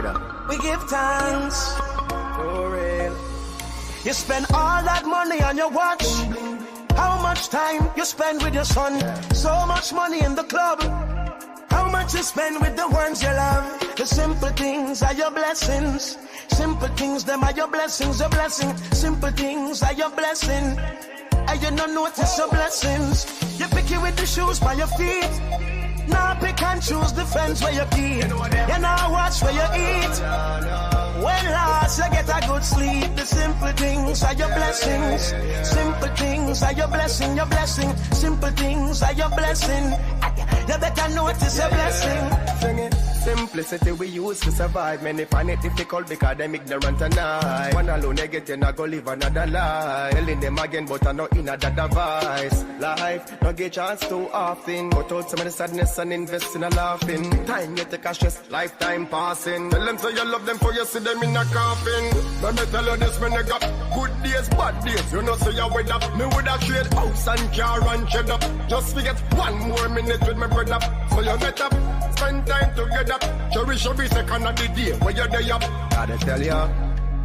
brother. We give thanks. For real. You spend all that money on your watch. How much time you spend with your son? So much money in the club. How much you spend with the ones you love? The simple things are your blessings. Simple things, them are your blessings, your blessing. Simple things are your blessing. And you don't notice your blessings. You pick it with the shoes by your feet. Now pick and choose the friends where you keep. You now watch where you eat. When last you get a good sleep. The simple things are your blessings. Simple things are your blessing, your blessing. Simple things are your blessing. You better notice your blessing. Sing it. Simplicity we use to survive. Many find it difficult because them ignorant and I. One alone they get in, I go live another life. Telling them again, but I know in another device. Life, no get chance too often. Cut out some of the sadness and invest in a laughing. Time you take a stress, lifetime passing. Tell them say you love them for you see them in a coffin. Let me tell you this, when they got good days, bad days. You know say you with up. Me with a trade house and car and shed up. Just forget 1 more minute with my brother. So you met up, spend time together. Cherish your second of the day where you're there up. Gotta tell you,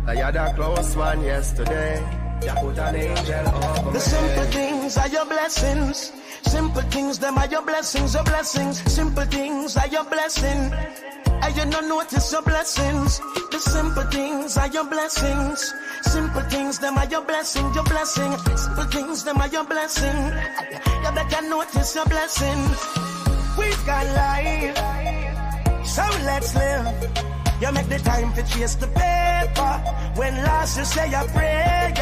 that you're the close one yesterday. You put an angel over the simple things are your blessings. Simple things, them are your blessings, your blessings. Simple things are your blessing. And you don't notice your blessings. The simple things are your blessings. Simple things, them are your blessing, your blessing. Simple things, them are your blessing. You better notice your blessings. We've got life, so let's live. You make the time to chase the paper. When last you say a prayer.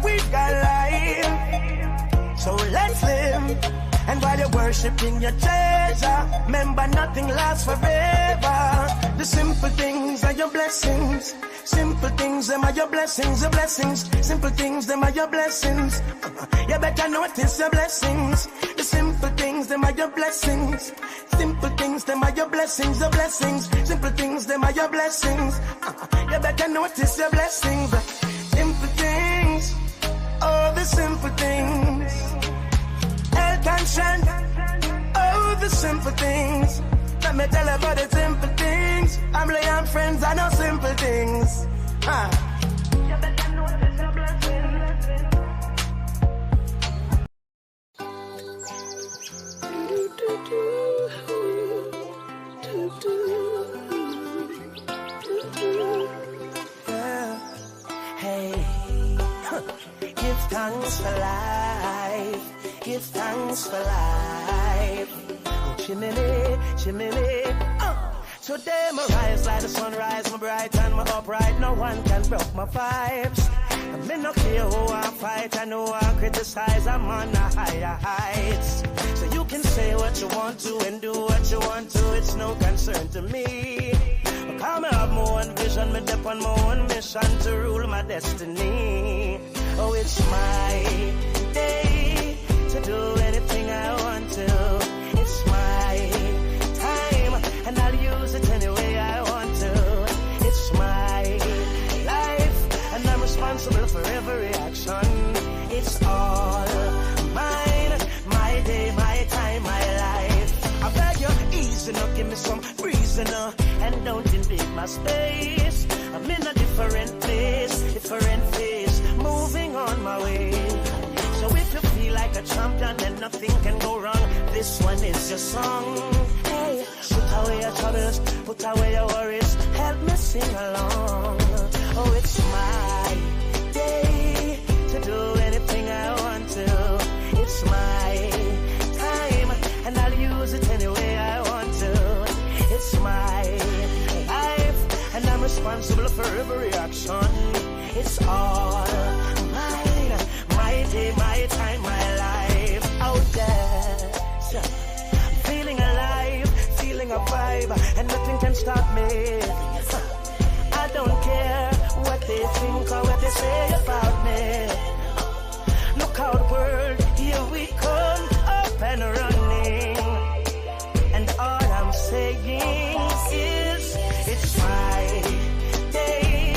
We've got life, so let's live. And while you're worshiping your treasure, remember nothing lasts forever. The simple things are your blessings. Simple things, them are your blessings, your blessings. Simple things, them are your blessings. You better notice your blessings. The simple things, them are your blessings. Simple things, them are your blessings, your blessings. Simple things, them are your blessings. You better notice your blessings. Simple things, oh the simple things. Health and strength, oh the simple things. Let me tell you about the simple things. Family and friends, I know simple things. You better notice your blessings. Yeah. Hey, give thanks for life. Give thanks for life. Chimney, chimney. Today my rise like the sunrise, my bright and my upright. No one can break my vibes. I may not care who I fight, I know I criticize. I'm on the higher heights. So you can say what you want to and do what you want to. It's no concern to me. Because I have my own vision, me dip on my own mission to rule my destiny. Oh, it's my day to do anything I want to. It's my time, and I'll use it any way I want to. It's my life, and I'm responsible for every action. It's all mine, my day, my time, my life. I beg you, easy now, give me some reason now, and don't invade my space. I'm in a different place, different phase, moving on my way. So if you feel like a champion, then nothing can go wrong. This one is your song. Hey, put away your troubles, put away your worries. Help me sing along. Oh, it's my day to do anything I want to. It's my time, and I'll use it any way I want to. It's my life, and I'm responsible for every action. It's all mine, my day, my time, my life. Out there, I'm feeling alive, feeling a vibe, and nothing can stop me. I don't care what they think or what they say about me. Look out, world, here we come, up and running. And all I'm saying is, it's my day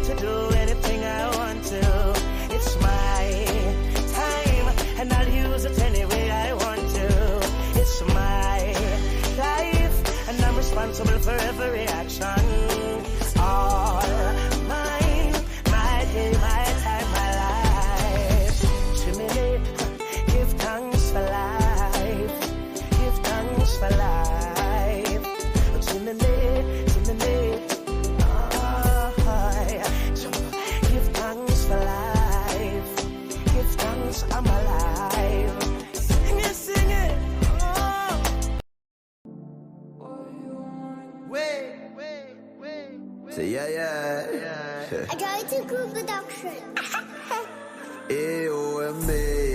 to do anything I want to. It's my time, and I'll use it any way I want to. It's my life, and I'm responsible for every action. yeah. I got to group production. AOMA.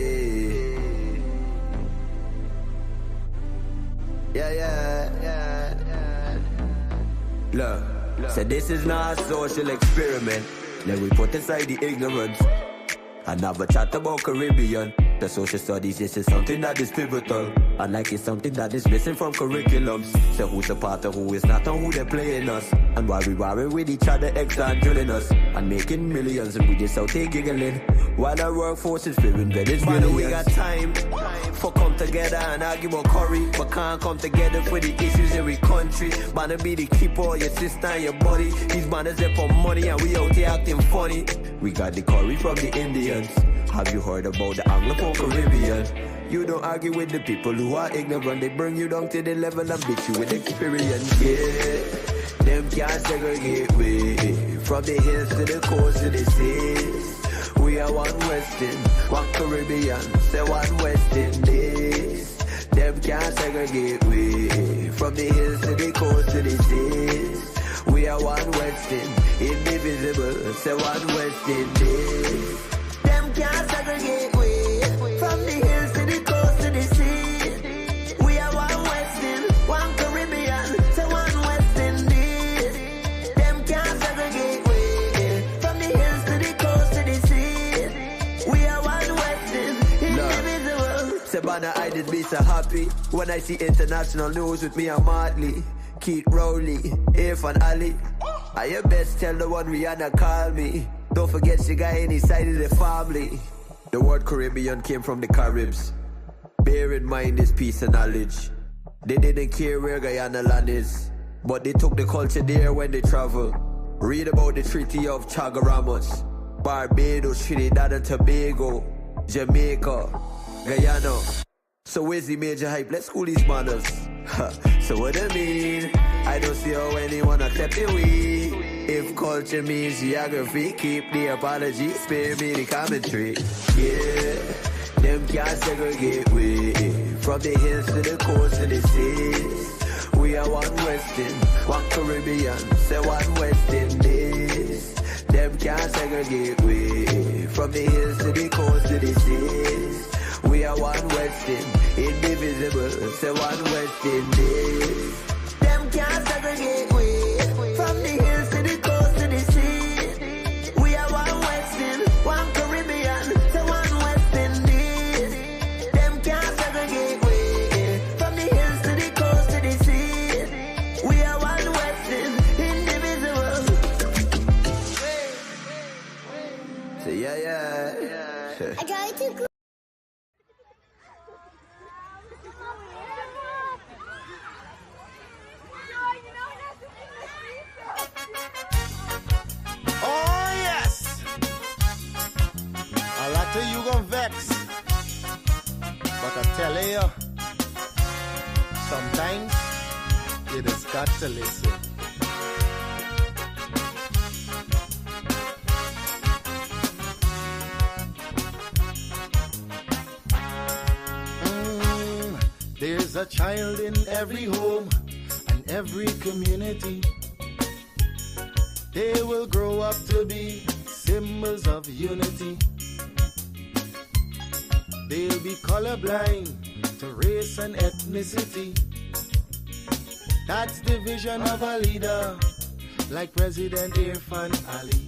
Yeah. Look, so this is not a social experiment. Then we put aside the ignorance and have a chat about Caribbean. The social studies, this is something that is pivotal. And like it's something that is missing from curriculums. So who's a part of who is not and who they're playing us. And why we warring with each other extra and drilling us. And making millions and we just out here giggling. While our workforce is fearing Venezuela. We got time for come together and argue about curry. But can't come together for the issues in we country. Man to be the keeper, your sister and your buddy. These man is there for money and we out here acting funny. We got the curry from the Indians. Have you heard about the Anglophone Caribbean? You don't argue with the people who are ignorant. They bring you down to the level and beat you with experience. Yeah, them can't segregate we. From the hills to the coast to the seas. We are one Western, one Caribbean, say one West Indies. Them can't segregate we. From the hills to the coast to the seas. We are one Western, indivisible, say one West Indies. Can't segregate we. From the hills to the coast to the sea. We are one Western, one Caribbean, so one West Indies. Them can't segregate we. From the hills to the coast to the sea. We are one Western, indivisible. Savannah, I just be so happy when I see international news with me and Martley, Keith Rowley, Irfan Ali. I your best tell the one Rihanna call me. Don't forget she got any side of the family. The word Caribbean came from the Caribs. Bear in mind this piece of knowledge. They didn't care where Guyana land is, but they took the culture there when they travel. Read about the Treaty of Chaguaramas, Barbados, Trinidad and Tobago, Jamaica, Guyana. So where's the major hype? Let's school these manners. So what I mean? I don't see how anyone accept it we. If culture means geography, keep the apology, spare me the commentary. Yeah, them can't segregate we. From the hills to the coast to the seas. We are one Western, one Caribbean, say one West Indies. Them can't segregate we. From the hills to the coast to the seas. We are one Western, indivisible, say one West Indies. Them can't segregate we. From the hills to the coast to the sea. We are one Western, one Caribbean, say one West Indies. Them can't segregate we. From the hills to the coast to the sea. We are one Western, indivisible. So yeah. I got to go. Oh yes. A lot of you gon' vex, but I tell you, sometimes you just got to listen. There's a child in every home and every community. They will grow up to be symbols of unity. They'll be colorblind to race and ethnicity. That's the vision of a leader like President Irfan Ali.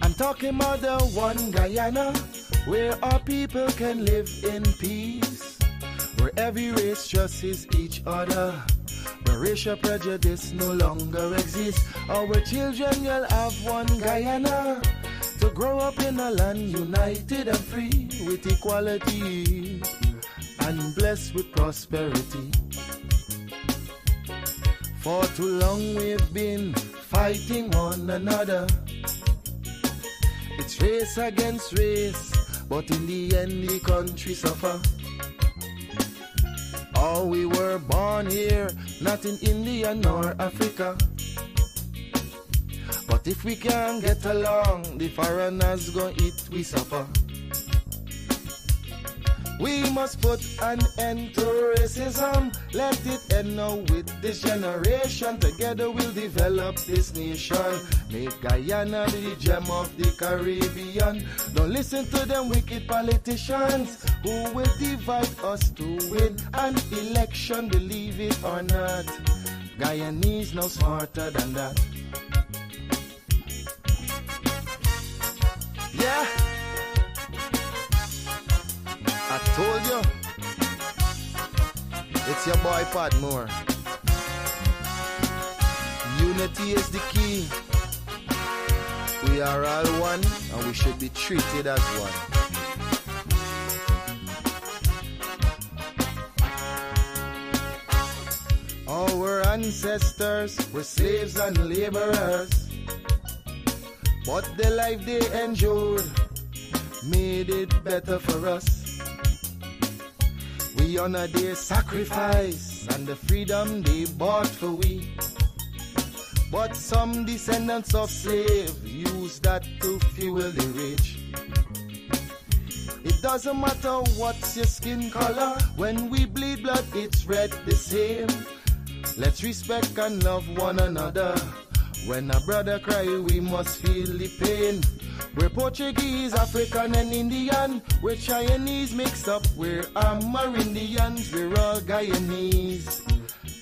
I'm talking about the one Guyana where our people can live in peace, where every race trusts each other, where racial prejudice no longer exists. Our children will have one Guyana to grow up in a land united and free with equality and blessed with prosperity. For too long we've been fighting one another. It's race against race, but in the end the country suffer. Oh, we were born here, not in India nor Africa. But if we can't get along, the foreigners gon' eat we suffer. We must put an end to racism. Let it end now with this generation. Together we'll develop this nation. Make Guyana the gem of the Caribbean. Don't listen to them wicked politicians who will divide us to win an election. Believe it or not, Guyanese now smarter than that. Yeah, I told you, it's your boy Padmore. Unity is the key. We are all one and we should be treated as one. Our ancestors were slaves and laborers, but the life they endured made it better for us. We honor their sacrifice and the freedom they bought for we. But some descendants of slaves use that to fuel the rich. It doesn't matter what's your skin color, when we bleed blood it's red the same. Let's respect and love one another. When a brother cry, we must feel the pain. We're Portuguese, African and Indian. We're Chinese mixed up, we're Amerindians. We're all Guyanese.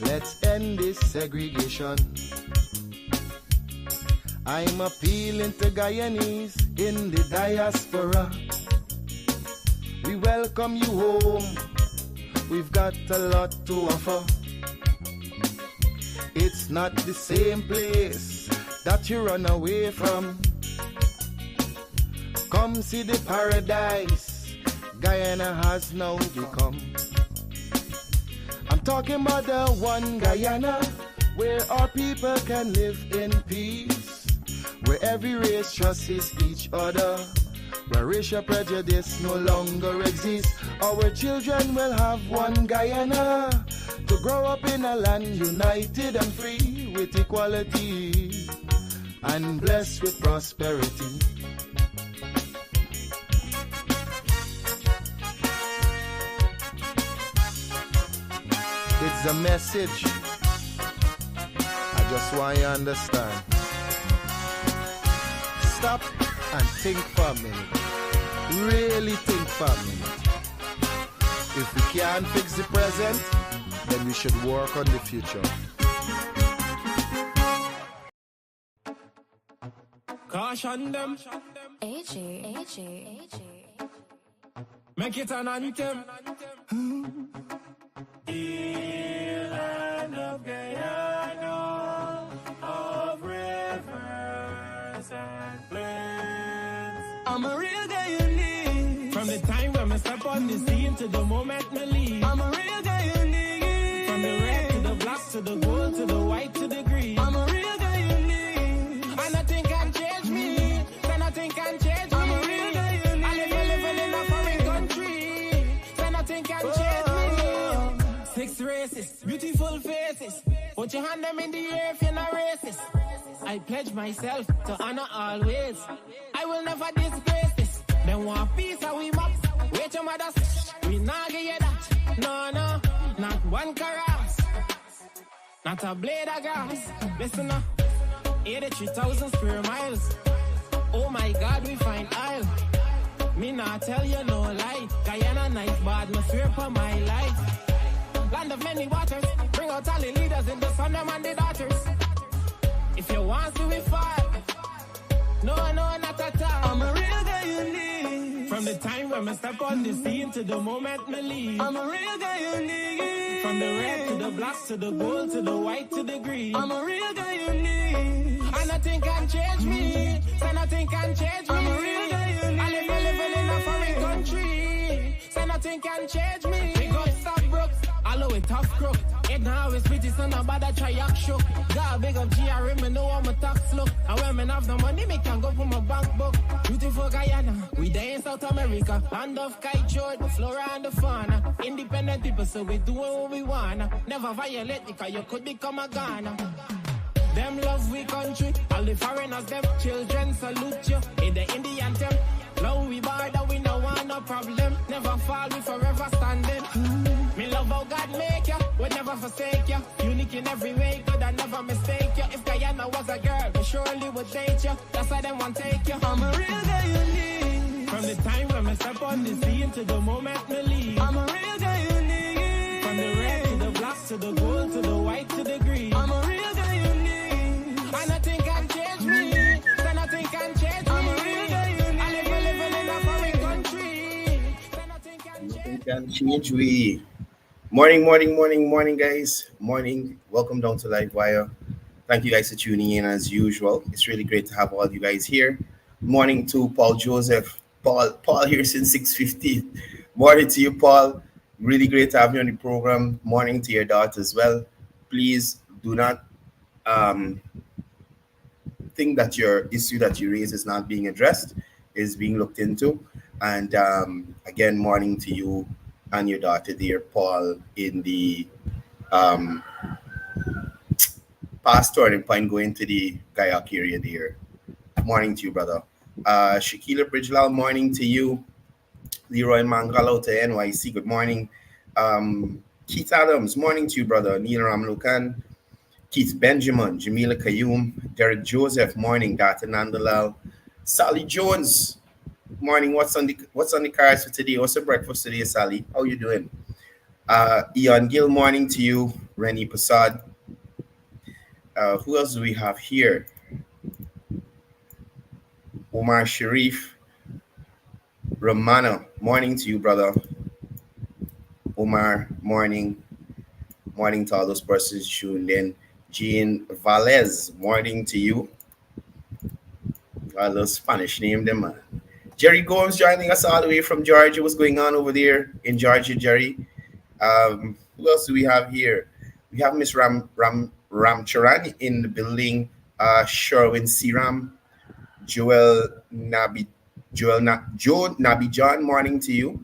Let's end this segregation. I'm appealing to Guyanese in the diaspora. We welcome you home. We've got a lot to offer. It's not the same place that you run away from. Come see the paradise Guyana has now become. I'm talking about the one Guyana, where our people can live in peace, where every race trusts each other, where racial prejudice no longer exists. Our children will have one Guyana, to grow up in a land united and free, with equality and blessed with prosperity. It's a message I just want you to understand. Stop and think for a minute. Really think for a minute. If we can't fix the present, then we should work on the future. Caution them. Make it an anthem. Land of Guyana, of rivers and plains. I'm a real Guyanese. From the time when I step on the scene to the moment I leave. I'm a real Guyanese. From the red to the black to the gold to the white to the green. I'm a real Guyanese. And nothing can change me. So nothing can change me. I'm a real Guyanese. I live in a foreign country. So nothing can change me. 6 races, beautiful faces. Put your hand them in the air if you're not racist. I pledge myself to honor always. I will never disgrace this. Then want peace how we mop. Wait your mothers, we not get you that. No, not one caress. Not a blade of grass. Listen up, 83,000 square miles. Oh my God, we find aisle. Me not tell you no lie. Guyana nice, but me swear for my life. Land of many waters, bring out all the leaders in the son them and the daughters. If you want to, we fight. No, not at all. I'm a real Guyanese. From the time when I step on the scene to the moment I leave. I'm a real Guyanese. From the red to the black to the gold to the white to the green. I'm a real Guyanese. And nothing can change me. So nothing can change me. I'm a real Guyanese. I live in a foreign country. So nothing can change me. Big up, stop broke. Allow it tough crook. It now is pretty son about a try act shook. Got big up GRM, me know I'm a tax look. And when me have the money, me can go for my bank book. Beautiful Guyana, we there in South America. Land of kite, the flora and the fauna. Independent people, so we doing what we wanna. Never violate because you could become a Ghana. Them love we country, all the foreigners, them children salute you. In the Indian temple. Low we bar that we no want no problem. Never fall, we forever standing. Me love how God make ya, we never forsake ya. Unique in every way, good and never mistake ya. If Guyana was a girl, we surely would date ya. That's why they want take ya. I'm a real guy unique. From the time when I step on the scene to the moment me leave. I'm a real guy unique. From the red to the black to the gold to the white to the green. I'm a real guy unique. And nothing can change me. So nothing can change me. I'm a real guy unique. I live in a foreign country. So nothing can change we. Morning, guys. Morning. Welcome down to Livewire. Thank you guys for tuning in as usual. It's really great to have all you guys here. Morning to Paul Joseph. Paul here since 6:50. Morning to you, Paul. Really great to have you on the program. Morning to your daughter as well. Please do not think that your issue that you raise is not being addressed, is being looked into. And again, morning to you and your daughter, dear Paul, in the past turning point going to the Guyana area there. Morning to you, brother. Shakila Bridgelal, morning to you. Leroy Mangalo to NYC, good morning. Keith Adams, morning to you, brother. Neil Ramlukan, Keith Benjamin, Jamila Kayum, Derek Joseph, morning. Dr. Nandalal, Sally Jones, morning. What's on the cards for today? What's the breakfast today, Sally? How you doing? Ian Gill, morning to you. Rennie Prasad. Who else do we have here? Omar Sharif. Romano, morning to you, brother. Omar, morning. Morning to all those persons tuned in. Jean Valez, morning to you. Got a little Spanish name there, man. Jerry Gomes joining us all the way from Georgia. What's going on over there in Georgia, Jerry? Who else do we have here? We have Miss Ramcharani in the building. Sherwin Siram, Joe Nabijan, morning to you.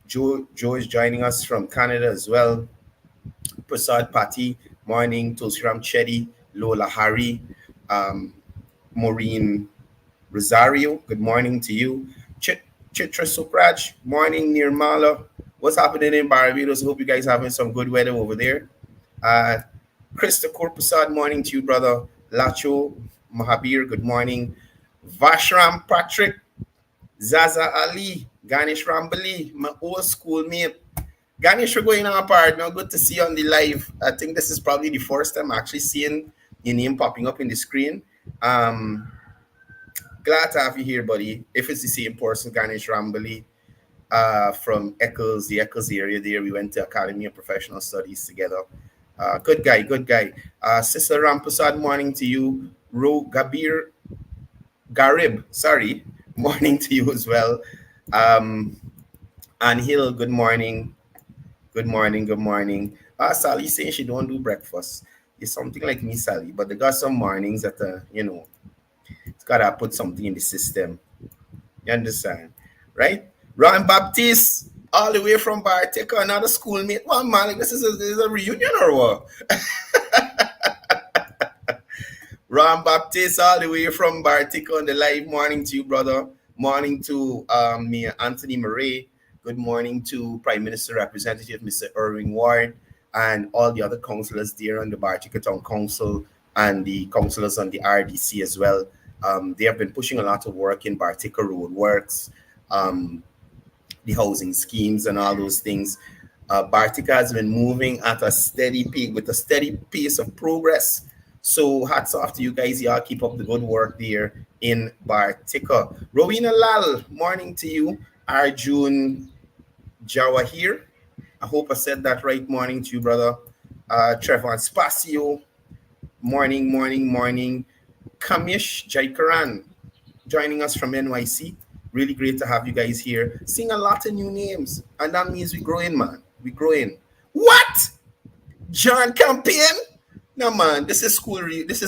Joe is joining us from Canada as well. Prasad Pati, morning. Tulsiram Chetty, Lola Hari, Maureen Rosario, good morning to you. Chitra Supraj, morning. Nirmala, what's happening in Barbados? Hope you guys having some good weather over there. Krista Korprasad, morning to you, brother. Lacho Mahabir, good morning. Vashram Patrick, Zaza Ali, Ganesh Rambali, my old schoolmate. Ganesh, we're going on apart now. Good to see you on the live. I think this is probably the first time actually seeing your name popping up in the screen. Glad to have you here, buddy. If it's the same person, Ganesh Rambali, from Eccles, the Eccles area there. We went to Academy of Professional Studies together. Good guy. Sister Rampasad, morning to you. Garib, sorry, morning to you as well. And Hill, good morning. Good morning. Sally saying she don't do breakfast. It's something like me, Sally, but they got some mornings that, it's got to put something in the system. You understand? Right? Ron Baptiste, all the way from Bartica, another schoolmate. Well, man, like this is a reunion or what? Ron Baptiste, all the way from Bartica on the live. Morning to you, brother. Morning to me, Anthony Murray. Good morning to Prime Minister Representative Mr. Irving Ward and all the other councillors there on the Bartica Town Council and the councillors on the RDC as well. They have been pushing a lot of work in Bartica road works, the housing schemes and all those things. Bartica has been moving at a steady pace, with a steady pace of progress. So hats off to you guys. Y'all keep up the good work there in Bartica. Rowena Lal, morning to you. Arjun Jawahir, I hope I said that right. Morning to you, brother. Trevor Spacio, morning. Kamish Jaikaran, joining us from NYC. Really great to have you guys here. Seeing a lot of new names, and that means we're growing, man. We're growing. What? John Campaign? No, man. This is school reunion. This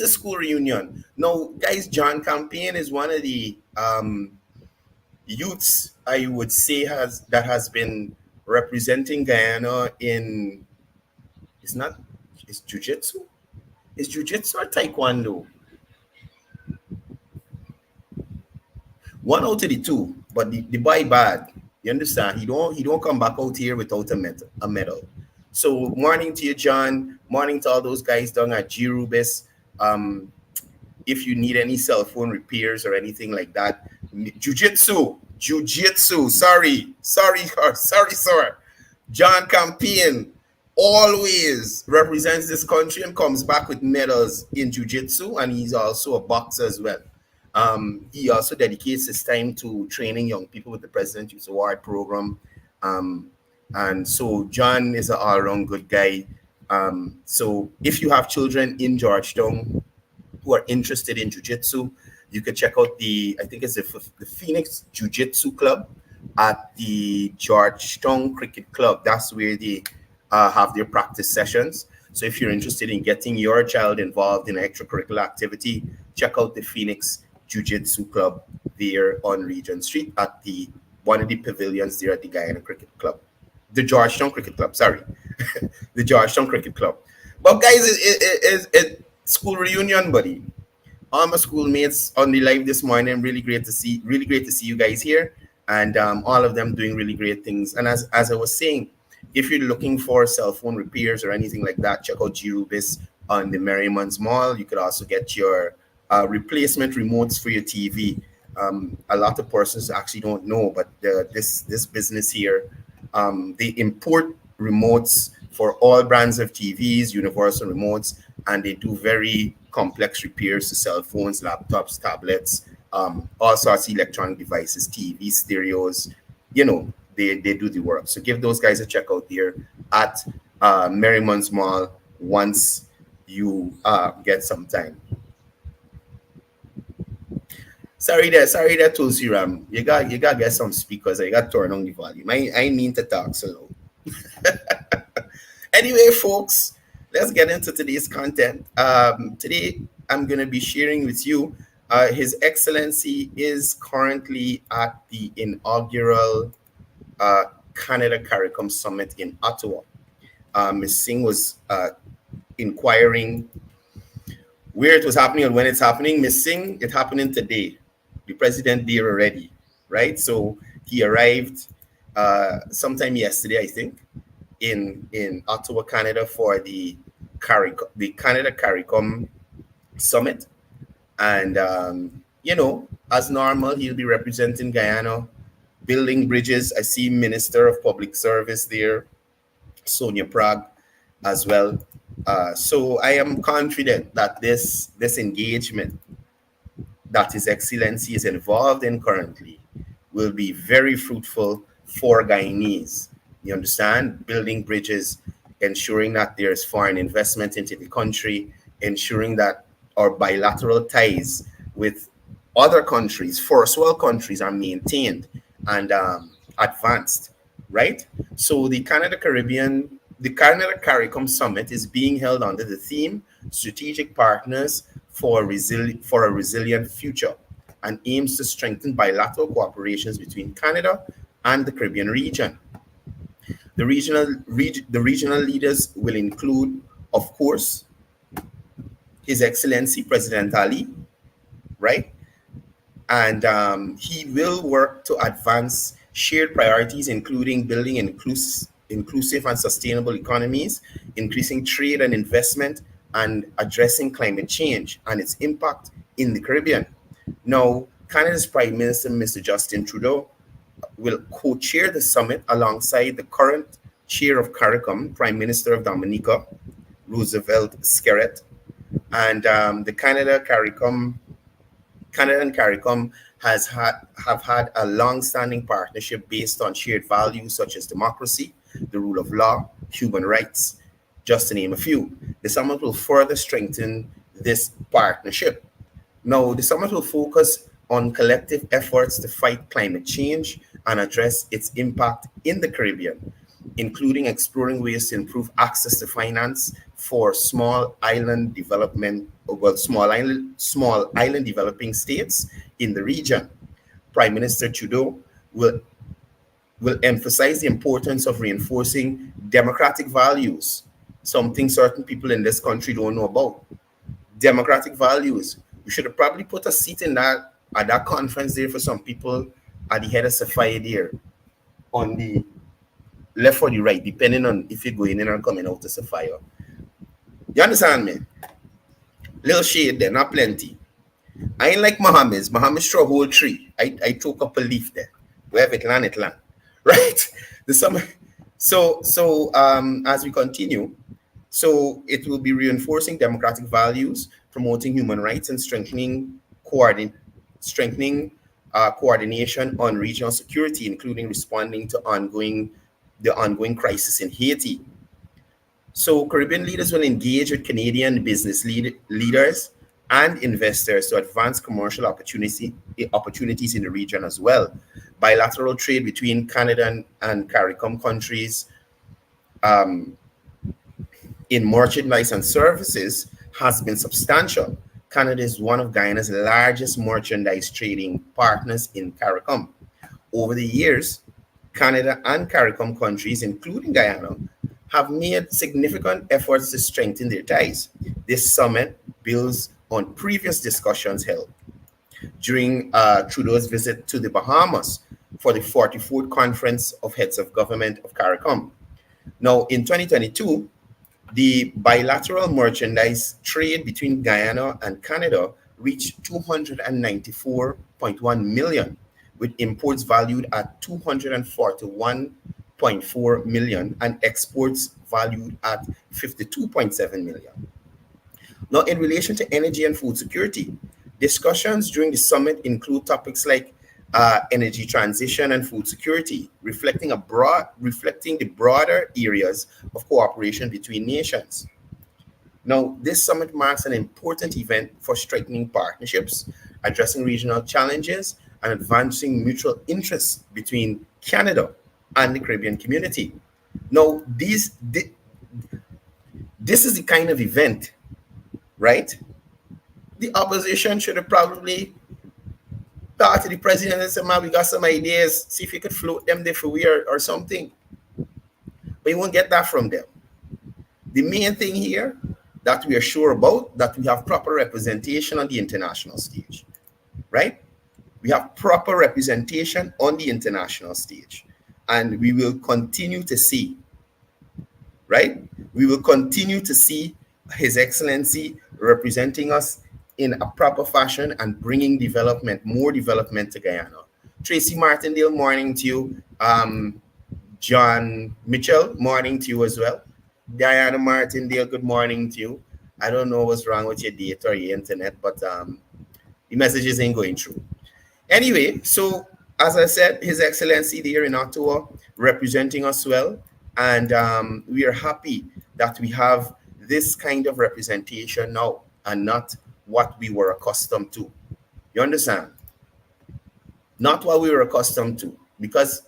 is school reunion. No, guys, John Campaign is one of the youths, I would say, has been representing Guyana in, it's jiu-jitsu? Is jiu-jitsu or taekwondo? One out of the two, but the boy bad. You understand? He don't come back out here without a medal. So morning to you, John. Morning to all those guys down at G Rubis. Um, if you need any cell phone repairs or anything like that, jujitsu. Sorry, sir. John Campaign always represents this country and comes back with medals in jiu-jitsu, and he's also a boxer as well. He also dedicates his time to training young people with the President Youth Award program. Um, and so John is an all-around good guy. So if you have children in Georgetown who are interested in jiu-jitsu, you can check out I think it's the Phoenix Jiu-Jitsu Club at the Georgetown Cricket Club. That's where they have their practice sessions. So if you're interested in getting your child involved in extracurricular activity, check out the Phoenix Jiu-Jitsu Club there on Regent Street at one of the pavilions there at the Guyana Cricket Club. The Georgetown Cricket Club, sorry. The Georgetown Cricket Club. But guys, it's school reunion, buddy. All my schoolmates on the live this morning. Really great to see you guys here, and all of them doing really great things. And as I was saying, if you're looking for cell phone repairs or anything like that, check out G Rubis on the Merriman's Mall. You could also get your replacement remotes for your TV. A lot of persons actually don't know, but this business here, they import remotes for all brands of TVs, universal remotes, and they do very complex repairs to cell phones, laptops, tablets, all sorts of electronic devices, TV, stereos. They do the work. So give those guys a check out there at Merriman's Mall once you get some time. Sorry there, Tulsi Ram. You got get some speakers. You got to turn on the volume. I mean to talk so loud. Anyway, folks, let's get into today's content. Today, I'm going to be sharing with you. His Excellency is currently at the inaugural Canada-CARICOM Summit in Ottawa. Ms. Singh was inquiring where it was happening and when it's happening. Ms. Singh, it's happening today. The president there already, right? So he arrived sometime yesterday, I think, in Ottawa, Canada, for the Canada-CARICOM Summit. And, as normal, he'll be representing Guyana, building bridges. I see Minister of Public Service there, Sonia Prague, as well. So I am confident that this engagement that His Excellency is involved in currently will be very fruitful for Guyanese. You understand? Building bridges, ensuring that there's foreign investment into the country, ensuring that our bilateral ties with other countries, first world countries, are maintained and advanced, right? So the Canada-CARICOM Summit is being held under the theme Strategic Partners for a Resilient Future, and aims to strengthen bilateral cooperations between Canada and the Caribbean region. The regional leaders will include, of course, His Excellency President Ali, right? And he will work to advance shared priorities, including building inclusive and sustainable economies, increasing trade and investment, and addressing climate change and its impact in the Caribbean. Now, Canada's Prime Minister, Mr. Justin Trudeau, will co-chair the summit alongside the current chair of CARICOM, Prime Minister of Dominica, Roosevelt Skerrit. And the Canada and CARICOM have had a long-standing partnership based on shared values such as democracy, the rule of law, human rights, just to name a few. The summit will further strengthen this partnership. Now, the summit will focus on collective efforts to fight climate change and address its impact in the Caribbean, including exploring ways to improve access to finance for small island developing states in the region. Prime Minister Trudeau will emphasize the importance of reinforcing democratic values, something certain people in this country don't know about. Democratic values. We should have probably put a seat in that at that conference there for some people at the head of Sapphire there on the left or the right, depending on if you're going in or coming out of Sapphire. You understand me? Little shade there, not plenty. I ain't like Muhammad's. Muhammad's throw a whole tree. I throw a couple leaf there. Wherever it land, it land. Right? The summer. So as we continue, so it will be reinforcing democratic values, promoting human rights, and strengthening coordination on regional security, including responding to the ongoing crisis in Haiti. So Caribbean leaders will engage with Canadian business leaders and investors to advance commercial opportunities in the region as well. Bilateral trade between Canada and CARICOM countries in merchandise and services has been substantial. Canada is one of Guyana's largest merchandise trading partners in CARICOM. Over the years, Canada and CARICOM countries, including Guyana, have made significant efforts to strengthen their ties. This summit builds on previous discussions held during Trudeau's visit to the Bahamas for the 44th Conference of Heads of Government of CARICOM. Now, in 2022, the bilateral merchandise trade between Guyana and Canada reached $294.1 million, with imports valued at $241.4 million and exports valued at $52.7 million. Now, in relation to energy and food security, discussions during the summit include topics like energy transition and food security, reflecting the broader areas of cooperation between nations. Now, this summit marks an important event for strengthening partnerships, addressing regional challenges, and advancing mutual interests between Canada and the Caribbean community. Now, this is the kind of event, right? The opposition should have probably talked to the president and said, man, we got some ideas, see if you could float them there for we or something. But you won't get that from them. The main thing here that we are sure about, that we have proper representation on the international stage, right? We have proper representation on the international stage. And we will continue to see, right? We will continue to see His Excellency representing us in a proper fashion and bringing more development to Guyana. Tracy Martindale, morning to you. John Mitchell, morning to you as well. Diana Martindale, good morning to you. I don't know what's wrong with your data or your internet, but the messages ain't going through. Anyway, so as I said, His Excellency there in Ottawa representing us well. And we are happy that we have this kind of representation now and not what we were accustomed to. You understand? Not what we were accustomed to. Because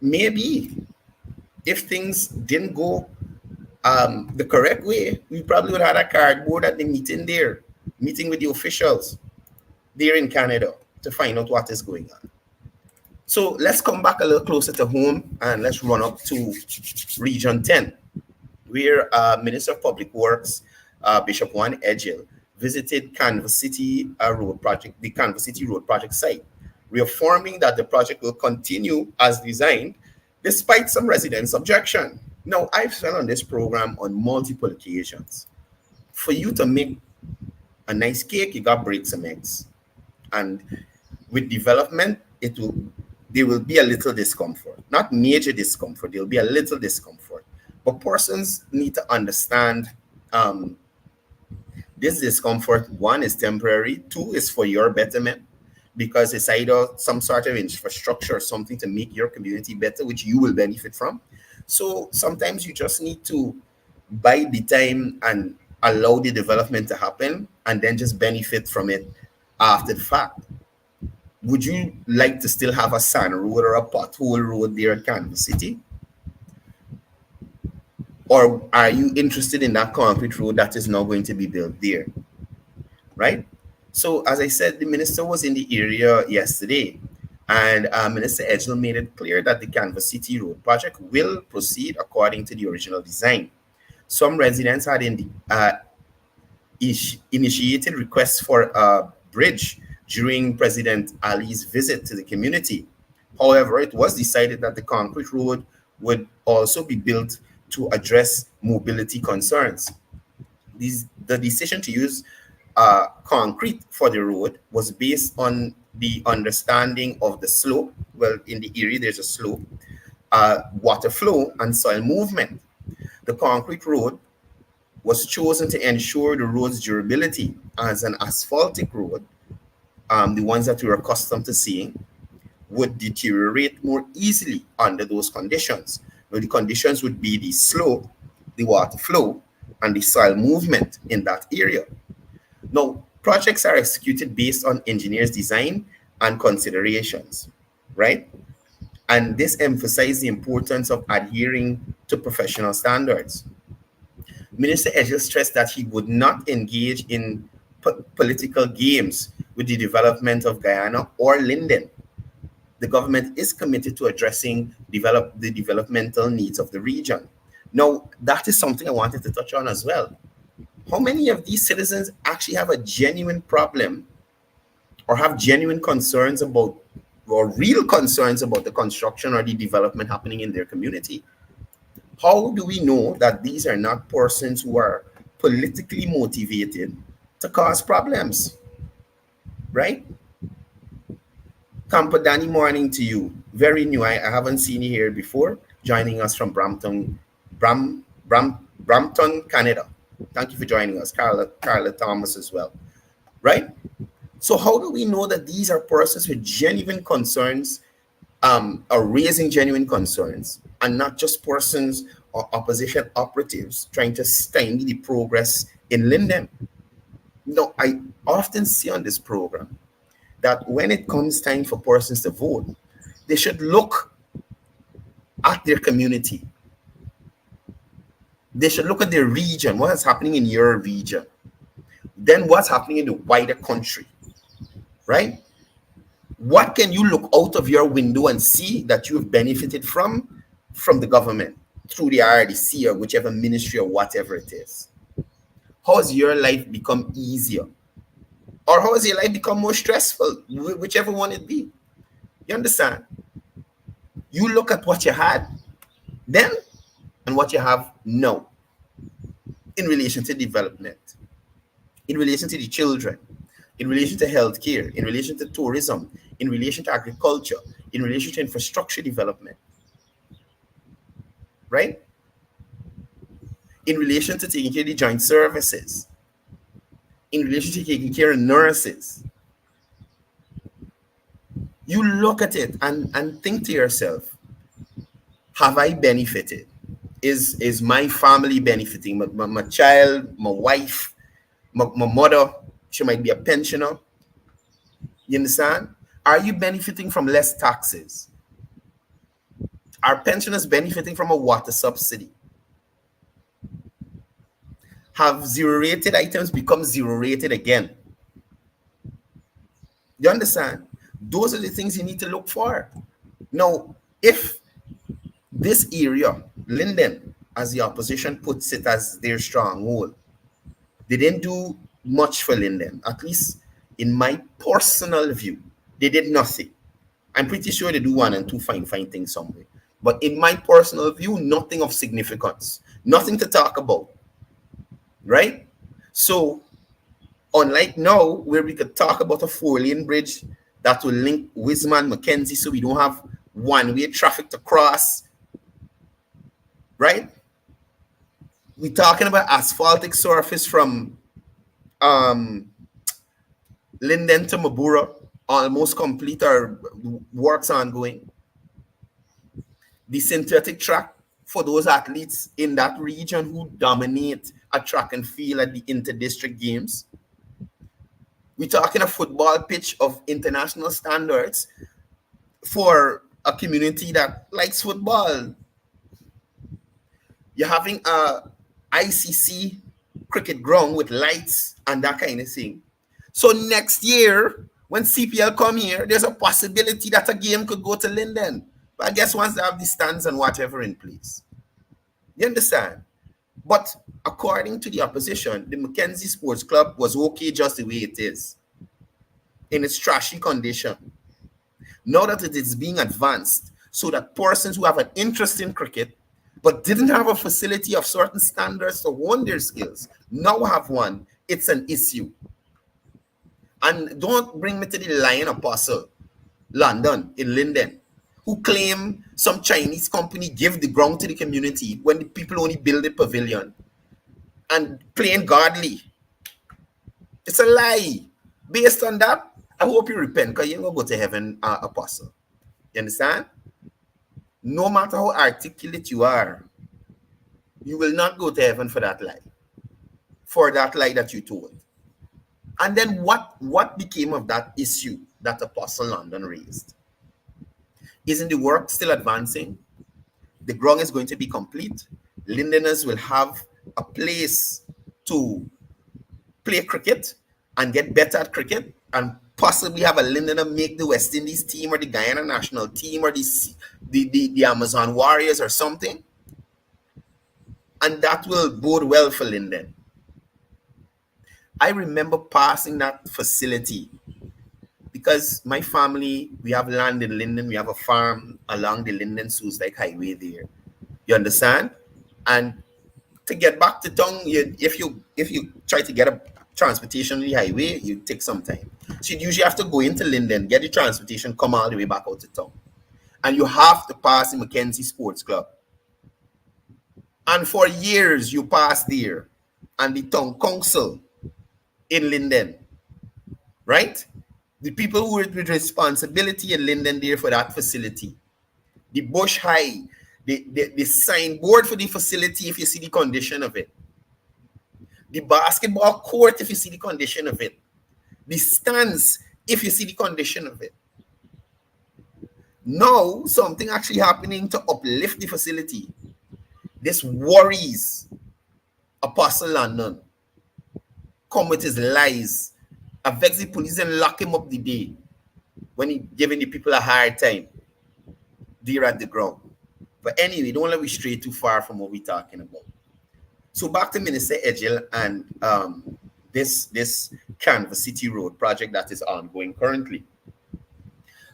maybe if things didn't go the correct way, we probably would have had a cardboard at the meeting there, meeting with the officials there in Canada to find out what is going on. So let's come back a little closer to home and let's run up to Region 10, where Minister of Public Works, Bishop Juan Edgell, visited Canal City Road Project, the Canal City Road Project site, reaffirming that the project will continue as designed, despite some residents' objection. Now, I've said on this program on multiple occasions, for you to make a nice cake, you got to break some eggs. And with development, there will be a little discomfort, not major discomfort, there'll be a little discomfort. But persons need to understand this discomfort, one, is temporary, two, is for your betterment, because it's either some sort of infrastructure or something to make your community better, which you will benefit from. So sometimes you just need to bide the time and allow the development to happen and then just benefit from it after the fact. Would you like to still have a sand road or a pothole road there at Canal City? Or are you interested in that concrete road that is now going to be built there? Right? So as I said, the minister was in the area yesterday, and Minister Edgell made it clear that the Canal City Road project will proceed according to the original design. Some residents had initiated requests for a bridge during President Ali's visit to the community. However, it was decided that the concrete road would also be built to address mobility concerns. The decision to use concrete for the road was based on the understanding of the slope. Well, in the area, there's a slope, water flow, and soil movement. The concrete road was chosen to ensure the road's durability, as an asphaltic road, the ones that we're accustomed to seeing, would deteriorate more easily under those conditions. Now, the conditions would be the slope, the water flow, and the soil movement in that area. Now, projects are executed based on engineers' design and considerations, right? And this emphasized the importance of adhering to professional standards. Minister Edgell stressed that he would not engage in political games with the development of Guyana or Linden. The government is committed to addressing the developmental needs of the region. Now, that is something I wanted to touch on as well. How many of these citizens actually have a genuine problem or have genuine concerns about, or real concerns about, the construction or the development happening in their community? How do we know that these are not persons who are politically motivated to cause problems, right? Campo Danny, morning to you. Very new. I haven't seen you here before. Joining us from Brampton, Canada. Thank you for joining us. Carla Thomas as well, right? So how do we know that these are persons with genuine concerns, are raising genuine concerns, and not just persons or opposition operatives trying to stymie the progress in Linden? No, I often see on this program that when it comes time for persons to vote, they should look at their community. They should look at their region, what is happening in your region, then what's happening in the wider country, right? What can you look out of your window and see that you've benefited from the government through the RDC or whichever ministry or whatever it is? How has your life become easier? Or how has your life become more stressful? Whichever one it be. You understand? You look at what you had then and what you have now in relation to development, in relation to the children, in relation to healthcare, in relation to tourism, in relation to agriculture, in relation to infrastructure development, right? In relation to taking care of the joint services, in relation to taking care of nurses. You look at it and think to yourself, have I benefited? Is my family benefiting? My child, my wife, my mother, she might be a pensioner. You understand? Are you benefiting from less taxes? Are pensioners benefiting from a water subsidy? Have zero-rated items become zero-rated again? You understand? Those are the things you need to look for. Now, if this area, Linden, as the opposition puts it as their stronghold, they didn't do much for Linden, at least in my personal view. They did nothing. I'm pretty sure they do one and two fine things somewhere. But in my personal view, nothing of significance, nothing to talk about, right? So, unlike now, where we could talk about a 4-lane bridge that will link Wismar and Mackenzie so we don't have one-way traffic to cross, right? We're talking about asphaltic surface from Linden to Mabura, almost complete, or works ongoing. The synthetic track for those athletes in that region who dominate a track and field at the inter-district games. We're talking a football pitch of international standards for a community that likes football. You're having a ICC cricket ground with lights and that kind of thing. So next year, when CPL come here, there's a possibility that a game could go to Linden. But I guess once they have the stands and whatever in place. You understand? But according to the opposition, the Mackenzie Sports Club was okay just the way it is. in its trashy condition. Now that it is being advanced, so that persons who have an interest in cricket but didn't have a facility of certain standards to hone their skills now have one. It's an issue. And don't bring me to the Lion Apostle, London, in Linden, who claim some Chinese company give the ground to the community when the people only build a pavilion and playing godly. It's a lie. Based on that, I hope you repent, because you ain't gonna go to heaven, Apostle. You understand? No matter how articulate you are, you will not go to heaven for that lie. For that lie that you told. And then what became of that issue that Apostle London raised? Isn't the work still advancing? The ground is going to be complete. Lindeners will have a place to play cricket and get better at cricket, and possibly have a Lindener make the West Indies team or the Guyana national team or the Amazon Warriors or something. And that will bode well for Linden. I remember passing that facility because my family, we have land in Linden. We have a farm along the Linden-Soosdijk Highway there. You understand? And to get back to town, if you try to get a transportation on the highway, you take some time. So you usually have to go into Linden, get the transportation, come all the way back out to town. And you have to pass the Mackenzie Sports Club. And for years, you pass there. And the town council in Linden, right? The people who were with responsibility in Linden there for that facility. The bush high, the signboard for the facility, if you see the condition of it. The basketball court, if you see the condition of it. The stands, if you see the condition of it. Now, something actually happening to uplift the facility. This worries Apostle London. Come with his lies. I vex the police and lock him up the day when he giving the people a hard time there at the ground. But anyway, don't let me stray too far from what we're talking about. So back to Minister Edgell and this Canal City Road project that is ongoing currently.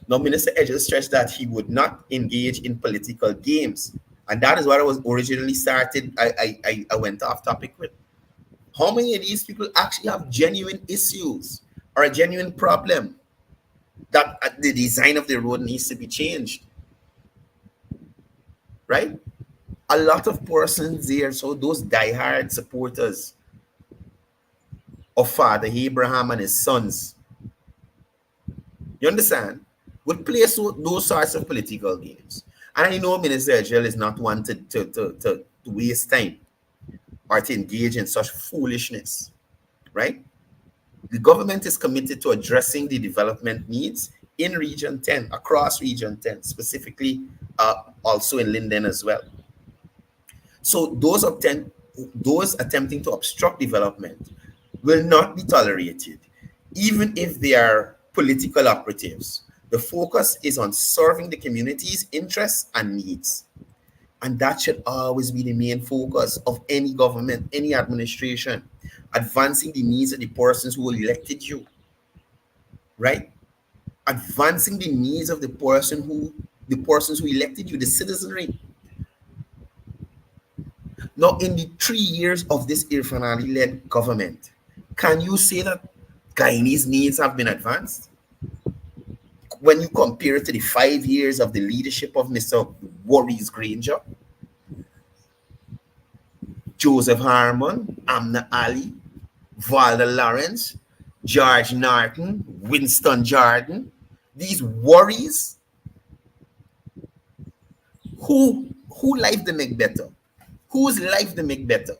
Now, Minister Edgell stressed that he would not engage in political games. And that is what I was originally started. I went off topic with. How many of these people actually have genuine issues or a genuine problem that the design of the road needs to be changed? Right? A lot of persons there, so those diehard supporters of Father Abraham and his sons, you understand, would play those sorts of political games. And I know Minister Edgell is not one to waste time or to engage in such foolishness, right? The government is committed to addressing the development needs in Region 10, across Region 10, specifically also in Linden as well. So those attempting to obstruct development will not be tolerated, even if they are political operatives. The focus is on serving the community's interests and needs. And that should always be the main focus of any government, any administration, advancing the needs of the persons who elected you, right? Advancing the needs of the persons who elected you, the citizenry. Now, in the 3 years of this Irfan Ali-led government, can you say that Guyanese needs have been advanced? When you compare it to the 5 years of the leadership of Mr. Maurice Granger, Joseph Harmon, Amna Ali, Valda Lawrence, George Norton, Winston Jordan, these worries, who life they make better? Whose life they make better?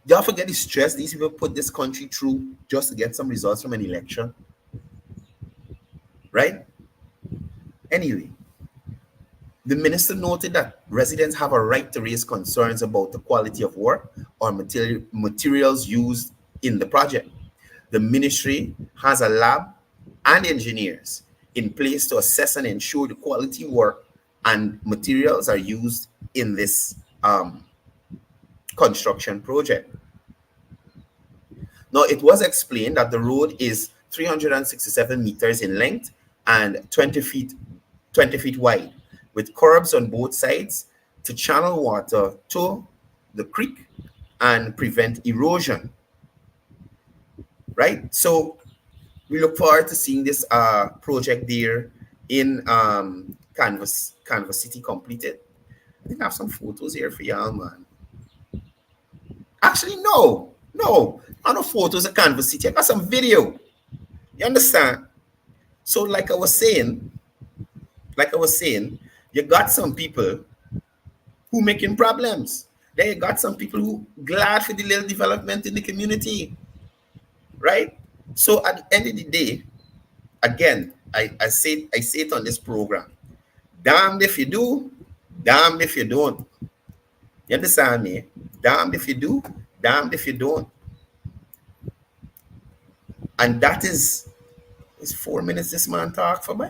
Y'all forget the stress these people put this country through just to get some results from an election, right? Anyway, the minister noted that residents have a right to raise concerns about the quality of work or materials used in the project. The ministry has a lab and engineers in place to assess and ensure the quality work and materials are used in this construction project. Now, it was explained that the road is 367 meters in length and 20 feet wide, with curbs on both sides to channel water to the creek and prevent erosion. Right? So we look forward to seeing this project there in Canvas City completed. I think I have some photos here for y'all, man. Actually, no. I no photos of Canvas City. I got some video. You understand? So like I was saying, you got some people who making problems. Then you got some people who glad for the little development in the community. Right? So at the end of the day, again, I say it on this program. Damned if you do, damned if you don't. You understand me? Damned if you do, damned if you don't. And that is 4 minutes this man talk for me.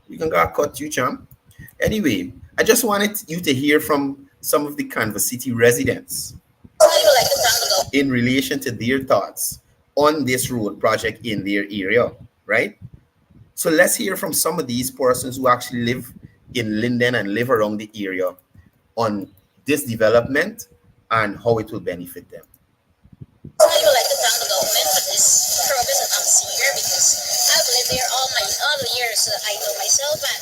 We can go cut you, champ. Anyway, I just wanted you to hear from some of the Canvas City residents in relation to their thoughts on this road project in their area, right? So let's hear from some of these persons who actually live in Linden and live around the area on this development and how it will benefit them. I would like to thank the government for this progress that I'm seeing here, because I've lived here all the years that I know myself, and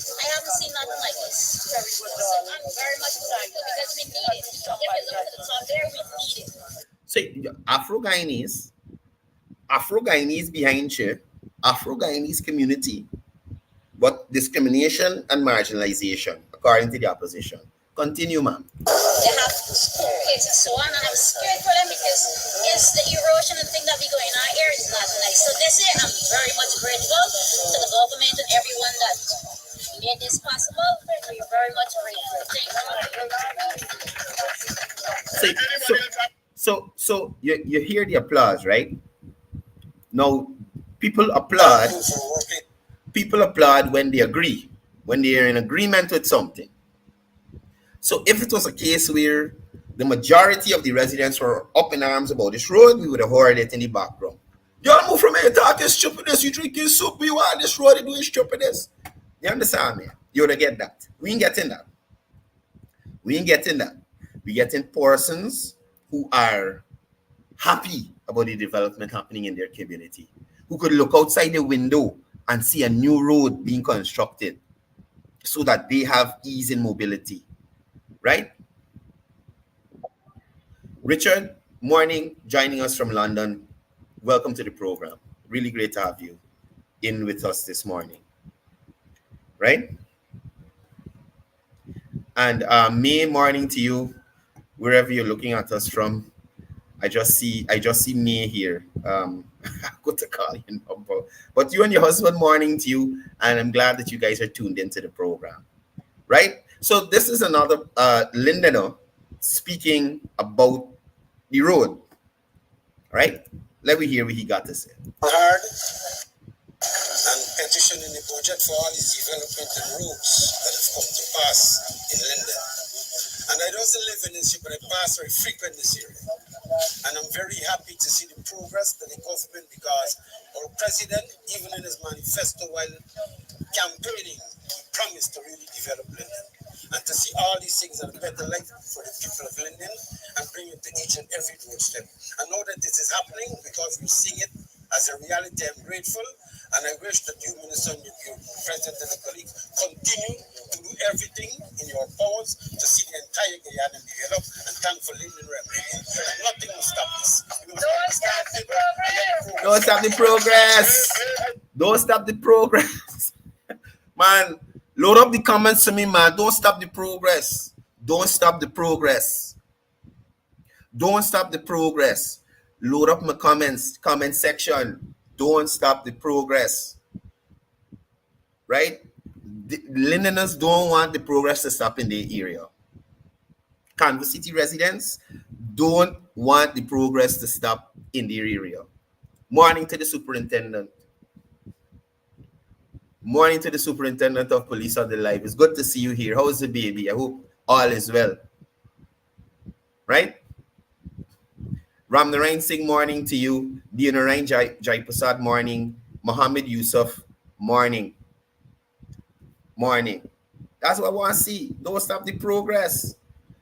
I haven't seen nothing like this. So I'm very much excited because we need it. If you look at the top there, we need it. So Afro-Guyanese behind you, Afro-Guyanese community, but discrimination and marginalization, according to the opposition. Continue, ma'am. They have school kids and so on, and I'm scared for them because it's the erosion and thing that be going on here is not nice. So this year, I'm very much grateful to the government and everyone that made this possible. We're very much grateful. Thank you. So you hear the applause, right? Now, people applaud when they agree, when they are in agreement with something. So if it was a case where the majority of the residents were up in arms about this road, we would have heard it in the background. Y'all move from here talking stupidness, you drinking soup, we want this road to do stupidness. You understand me? You would have get that. We ain't getting that. We getting persons who are happy about the development happening in their community, who could look outside the window and see a new road being constructed so that they have ease in mobility. Right? Richard, morning, joining us from London. Welcome to the program. Really great to have you in with us this morning. Right? And May, morning to you, wherever you're looking at us from. I just see May here. I got to call your number. But you and your husband, morning to you, and I'm glad that you guys are tuned into the program. Right? So this is another Lindener speaking about the road, right? Let me hear what he got to say. Hard and petitioning the budget for all these development and roads that have come to pass in Linden. And I don't live in this area, but I pass very frequent this area. And I'm very happy to see the progress that the government, because our president, even in his manifesto while campaigning, he promised to really develop Linden. And to see all these things that are better life for the people of Linden and bring it to each and every doorstep. I know that this is happening because we're seeing it as a reality. I'm grateful, and I wish that you, Minister, and your President and the colleagues continue to do everything in your powers to see the entire Guyana develop, and thank for Linden representing. And nothing will stop this. Don't stop the progress. Don't stop the progress. Man, load up the comments to me, man. Don't stop the progress. Don't stop the progress. Don't stop the progress. Load up my comments, comment section. Don't stop the progress. Right? The Lindeners don't want the progress to stop in their area. Canvas City residents don't want the progress to stop in their area. Morning to the superintendent. Morning to the superintendent of police on the live. It's good to see you here. How's the baby? I hope all is well. Right? Ram Narain Singh, morning to you. Dia Narain Jai Prasad, morning. Mohammed Yusuf, morning. Morning. That's what I want to see. Don't stop the progress.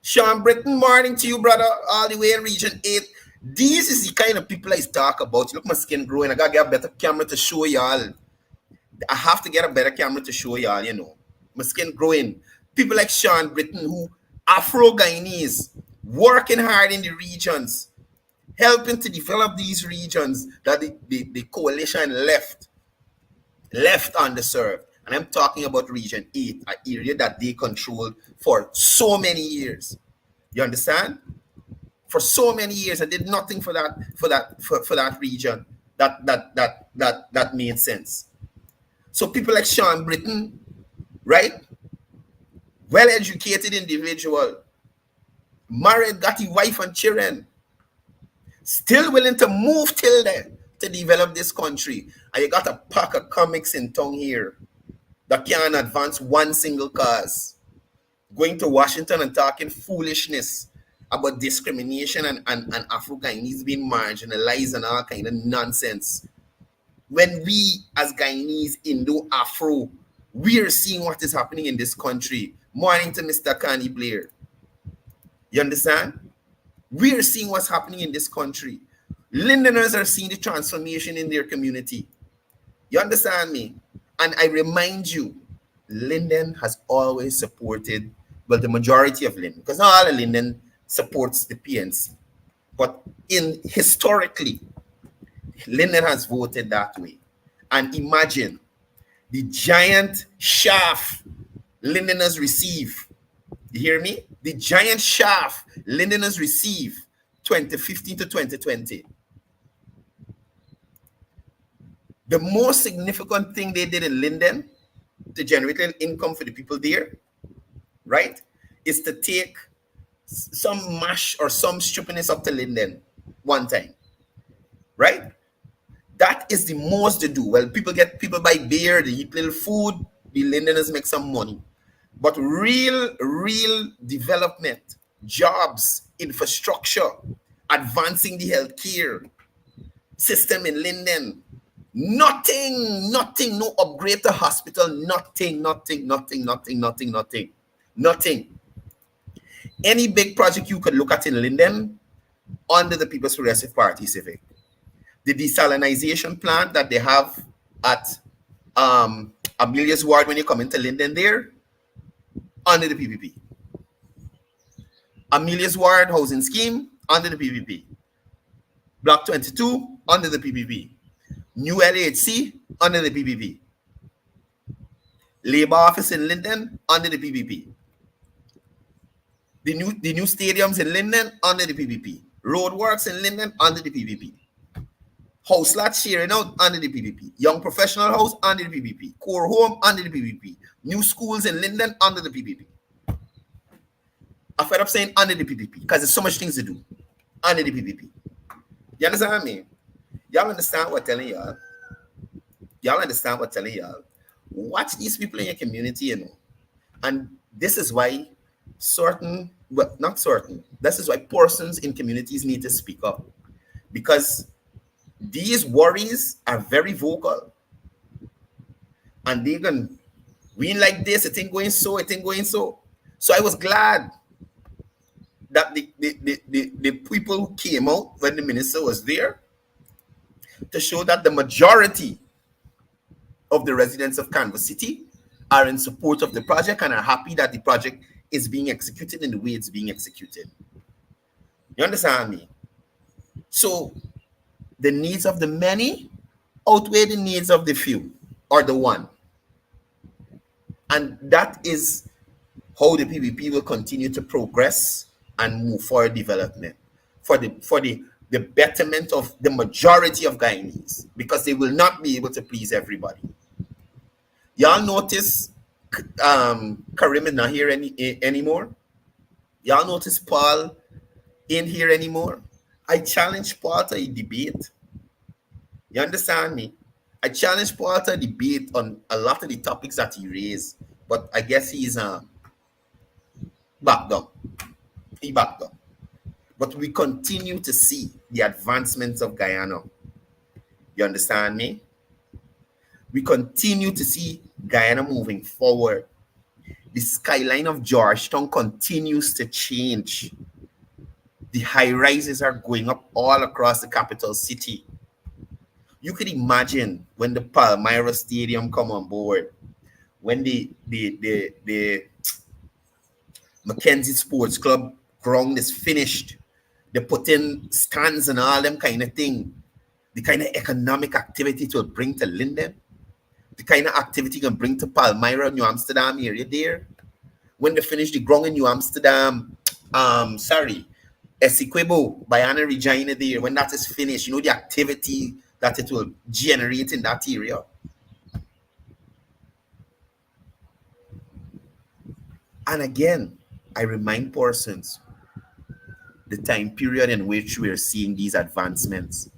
Sean Britton, morning to you, brother. All the way in Region 8. This is the kind of people I talk about. Look, my skin growing. I got to get a better camera to show y'all. I have to get a better camera to show y'all, you know. My skin growing. People like Sean Britton, who Afro-Guyanese, working hard in the regions, helping to develop these regions that the coalition left underserved. And I'm talking about Region 8, an area that they controlled for so many years. You understand? For so many years, I did nothing for that region. That made sense. So people like Sean Britton, right? Well-educated individual, married, got his wife and children, still willing to move till then to develop this country. And you got a pack of comics in town here that can't advance one single cause. Going to Washington and talking foolishness about discrimination and Afro-Guyanese being marginalized and all kind of nonsense. When we as Guyanese, Indo-Afro, we are seeing what is happening in this country. Morning to Mr. Connie Blair. You understand? We are seeing what's happening in this country. Lindeners are seeing the transformation in their community. You understand me? And I remind you, Linden has always supported, well, the majority of Linden, because not all of Linden supports the PNC. But historically, Linden has voted that way. And imagine the giant shaft Lindeners receive. You hear me? The giant shaft Lindeners receive 2015 to 2020. The most significant thing they did in Linden to generate an income for the people there, right, is to take some mash or some stupidness up to Linden one time, right? That is the most they do. Well, people buy beer, they eat little food, the Lindeners make some money. But real development, jobs, infrastructure, advancing the healthcare system in Linden, nothing, no upgrade to hospital, nothing. Any big project you could look at in Linden, under the People's Progressive Party Civic. The desalinization plant that they have at Amelia's Ward when you come into Linden there, under the PPP. Amelia's Ward housing scheme, under the PPP. Block 22, under the PPP. New LHC, under the PPP. Labor office in Linden, under the PPP. The new stadiums in Linden, under the PPP. Roadworks in Linden, under the PPP. House lot sharing out, under the PPP. Young professional house, under the PPP. Core home, under the PPP. New schools in Linden, under the PPP. I fed up saying under the PPP because there's so much things to do under the PPP. You understand me? Y'all understand what I'm telling y'all? Y'all understand what I'm telling y'all? Watch these people in your community, you know. And this is why this is why persons in communities need to speak up. Because these worries are very vocal. And they can win like this, it ain't going so, it ain't going so. So I was glad that the people who came out when the minister was there to show that the majority of the residents of Canal City are in support of the project and are happy that the project is being executed in the way it's being executed. You understand me? So the needs of the many outweigh the needs of the few or the one. And that is how the PPP will continue to progress and move forward development for the betterment of the majority of Guyanese, because they will not be able to please everybody. Y'all notice Karim is not here anymore? Y'all notice Paul ain't here anymore? I challenged Paul to a debate. You understand me? I challenged Paul to a debate on a lot of the topics that he raised, but I guess he's backed up. He backed up. But we continue to see the advancements of Guyana. You understand me? We continue to see Guyana moving forward. The skyline of Georgetown continues to change. The high rises are going up all across the capital city. You could imagine when the Palmyra Stadium come on board, when the Mackenzie Sports Club ground is finished, they put in stands and all them kind of thing. The kind of economic activity it will bring to Linden, the kind of activity it can bring to Palmyra, New Amsterdam area there. When they finish the ground in New Amsterdam, Essequibo, Guyana, Regina there, when that is finished, you know, the activity that it will generate in that area. And again, I remind persons the time period in which we are seeing these advancements.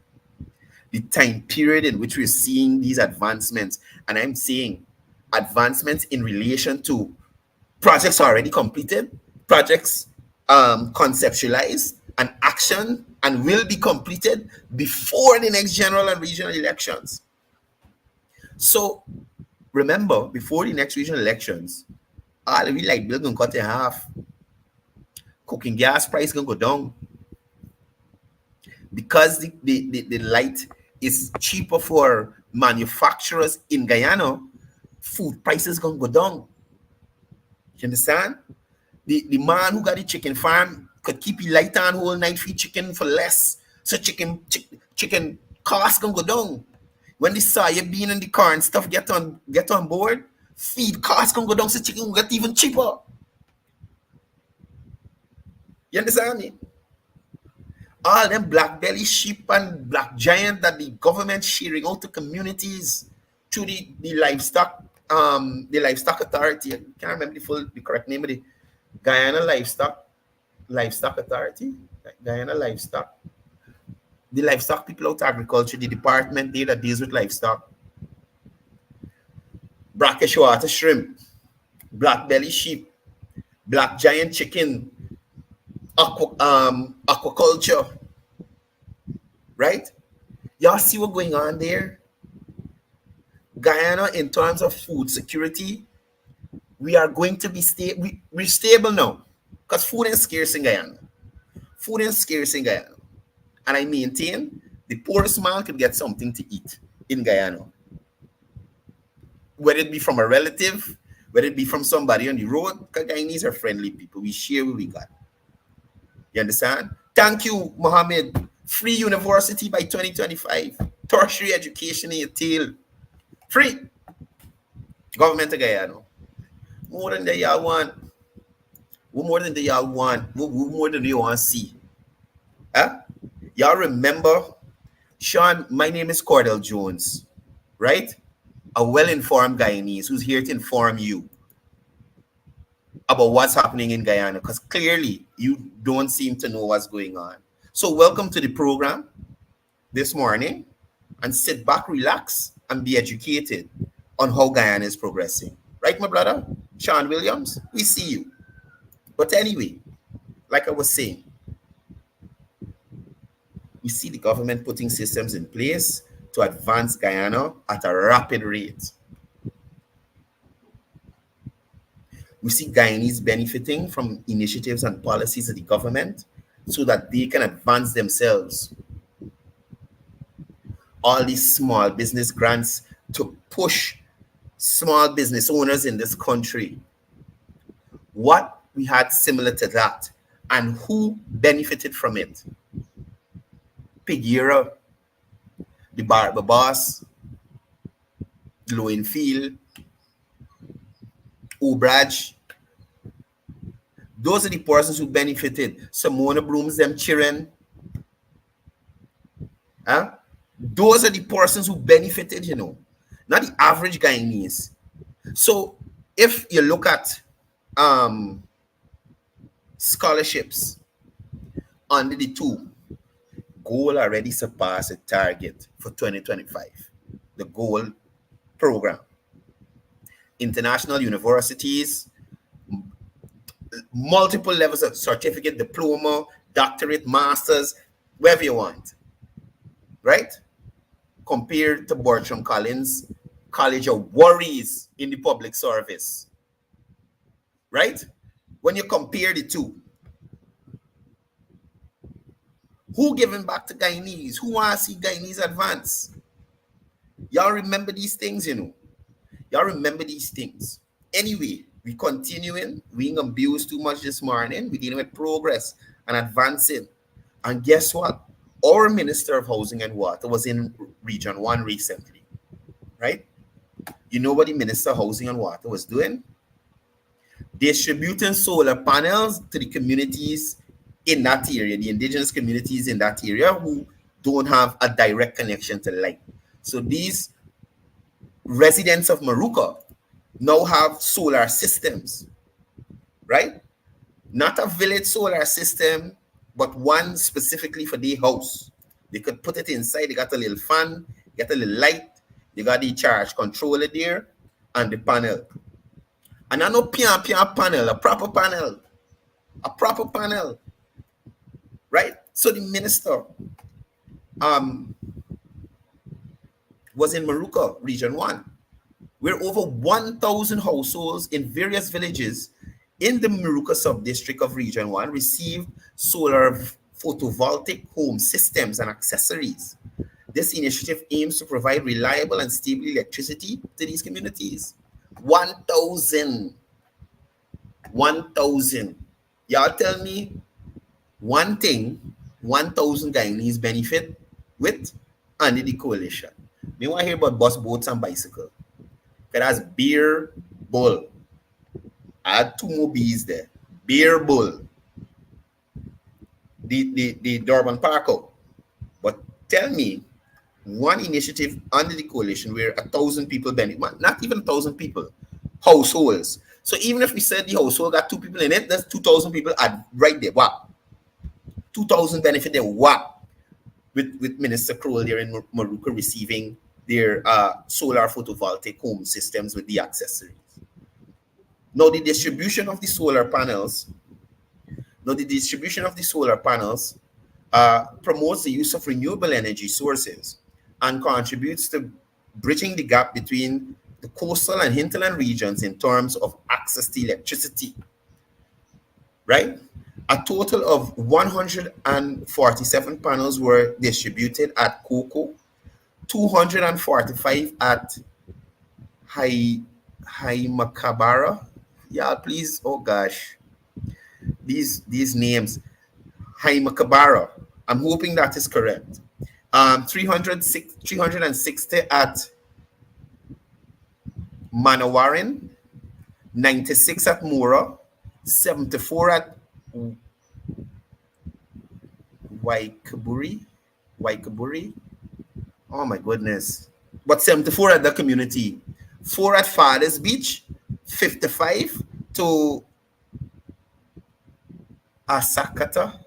The time period in which we're seeing these advancements, and I'm saying advancements in relation to projects already completed, projects conceptualized and action and will be completed before the next general and regional elections. So remember, before the next regional elections, all of the light bill gonna cut in half. Cooking gas price gonna go down. Because the light is cheaper for manufacturers in Guyana, food prices gonna go down. You understand? The man who got the chicken farm could keep the light on whole night, feed chicken for less. So chicken cost gonna go down. When the soya bean and the corn stuff get on board, feed cost gonna go down, so chicken will get even cheaper. You understand me? All them black belly sheep and black giant that the government sharing out to communities through the livestock authority. I can't remember the correct name of the Guyana Livestock Authority. Guyana Livestock. The livestock people out agriculture, the department there that deals with livestock. Brackish water shrimp, black belly sheep, black giant chicken, aquaculture. Right? Y'all see what's going on there? Guyana, in terms of food security, we are going to be stable. We're stable now because food is scarce in Guyana. Food is scarce in Guyana. And I maintain the poorest man can get something to eat in Guyana. Whether it be from a relative, whether it be from somebody on the road, because Guyanese are friendly people. We share what we got. You understand? Thank you, Mohammed. Free university by 2025. Tertiary education in your tail. Free. Government of Guyana. More than they y'all want. More than they y'all want. More than you want to see. Huh? Y'all remember, Sean, my name is Courdel Jones, right? A well-informed Guyanese who's here to inform you about what's happening in Guyana, because clearly you don't seem to know what's going on. So welcome to the program this morning, and sit back, relax, and be educated on how Guyana is progressing. Right, my brother? Sean Williams, we see you. But anyway, like I was saying, we see the government putting systems in place to advance Guyana at a rapid rate. We see Guyanese benefiting from initiatives and policies of the government so that they can advance themselves. All these small business grants to push small business owners in this country. What we had similar to that, and who benefited from it? Pigera, the Barber Boss, Lowenfield, Obraj. Those are the persons who benefited. Simona Brooms, them children. Huh? Those are the persons who benefited, you know, not the average Guyanese. So if you look at scholarships under the two, goal already surpassed the target for 2025. The goal program. International universities, multiple levels of certificate, diploma, doctorate, masters, wherever you want, right? Compared to Bertram Collins College of Worries in the public service, right? When you compare the two, who giving back to Guyanese? Who want to see Guyanese advance? Y'all remember these things, you know. Y'all remember these things. Anyway, we continuing. We ain't abused too much this morning. We dealing with progress and advancing. And guess what? Our Minister of Housing and Water was in Region 1 recently, right? You know what the Minister of Housing and Water was doing? Distributing solar panels to the communities in that area, the indigenous communities in that area who don't have a direct connection to light. So these residents of Maruka now have solar systems, right? Not a village solar system, but one specifically for their house. They could put it inside. They got a little fan, get a little light. They got the charge controller there and the panel. And I know pian panel, a proper panel, right? So the minister was in Maruka, Region 1, where over 1,000 households in various villages in the Maruka sub-district of Region 1 received solar photovoltaic home systems and accessories. This initiative aims to provide reliable and stable electricity to these communities. 1,000. Y'all tell me one thing 1,000 Guyanese benefit with under the coalition. Me want to hear about bus, boats, and bicycle. Because that's beer, bull. I had 2 more B's there. Beer, bull. The Durban Parko. But tell me one initiative under the coalition where 1,000 people benefit, not even 1,000 people, households. So even if we said the household got 2 people in it, that's 2,000 people are right there. Wow. 2,000 benefit there. Wow. With Minister Courdel there in Maruka receiving their solar photovoltaic home systems with the accessories. Now the distribution of the solar panels promotes the use of renewable energy sources and contributes to bridging the gap between the coastal and hinterland regions in terms of access to electricity, right? A total of 147 panels were distributed at Coco, 245 at Haimakabara. Yeah, please. Oh gosh, these names. Haimakabara. I'm hoping that is correct. 360 at Manawarin, 96 at Mura, 74 at Waikaburi. Oh my goodness. But 74 at the community. 4 at Fathers Beach, 55 to Asakata,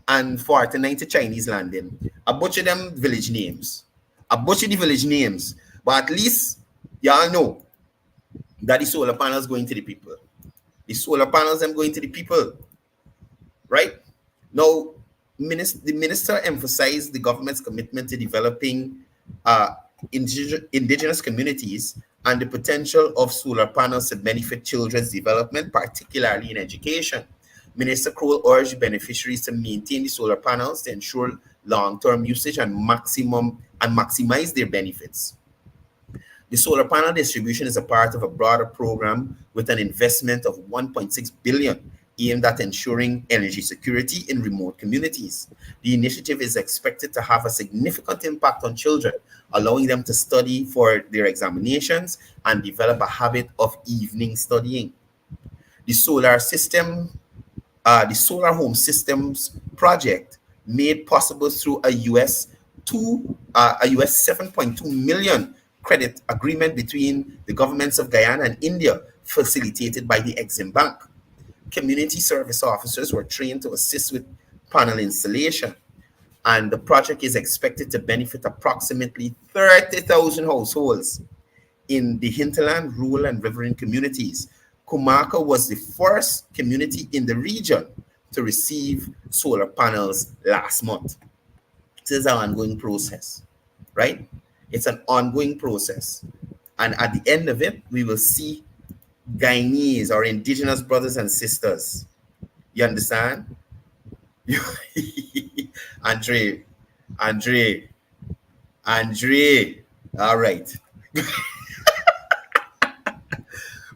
and 49 to Chinese Landing. I butcher them village names. But at least y'all know that the solar panels going to the people. The solar panels them going to the people, right? Now, the minister emphasized the government's commitment to developing indigenous communities and the potential of solar panels to benefit children's development, particularly in education. Minister Kroll urged beneficiaries to maintain the solar panels to ensure long-term usage and maximize their benefits. The solar panel distribution is a part of a broader program with an investment of 1.6 billion aimed at ensuring energy security in remote communities. The initiative is expected to have a significant impact on children, allowing them to study for their examinations and develop a habit of evening studying. The solar home systems project, made possible through a US 7.2 million credit agreement between the governments of Guyana and India, facilitated by the Exim Bank. Community service officers were trained to assist with panel installation, and the project is expected to benefit approximately 30,000 households in the hinterland, rural, and riverine communities. Kumaka was the first community in the region to receive solar panels last month. This is an ongoing process, right? It's an ongoing process. And at the end of it, we will see Guyanese or indigenous brothers and sisters. You understand? Andre. All right.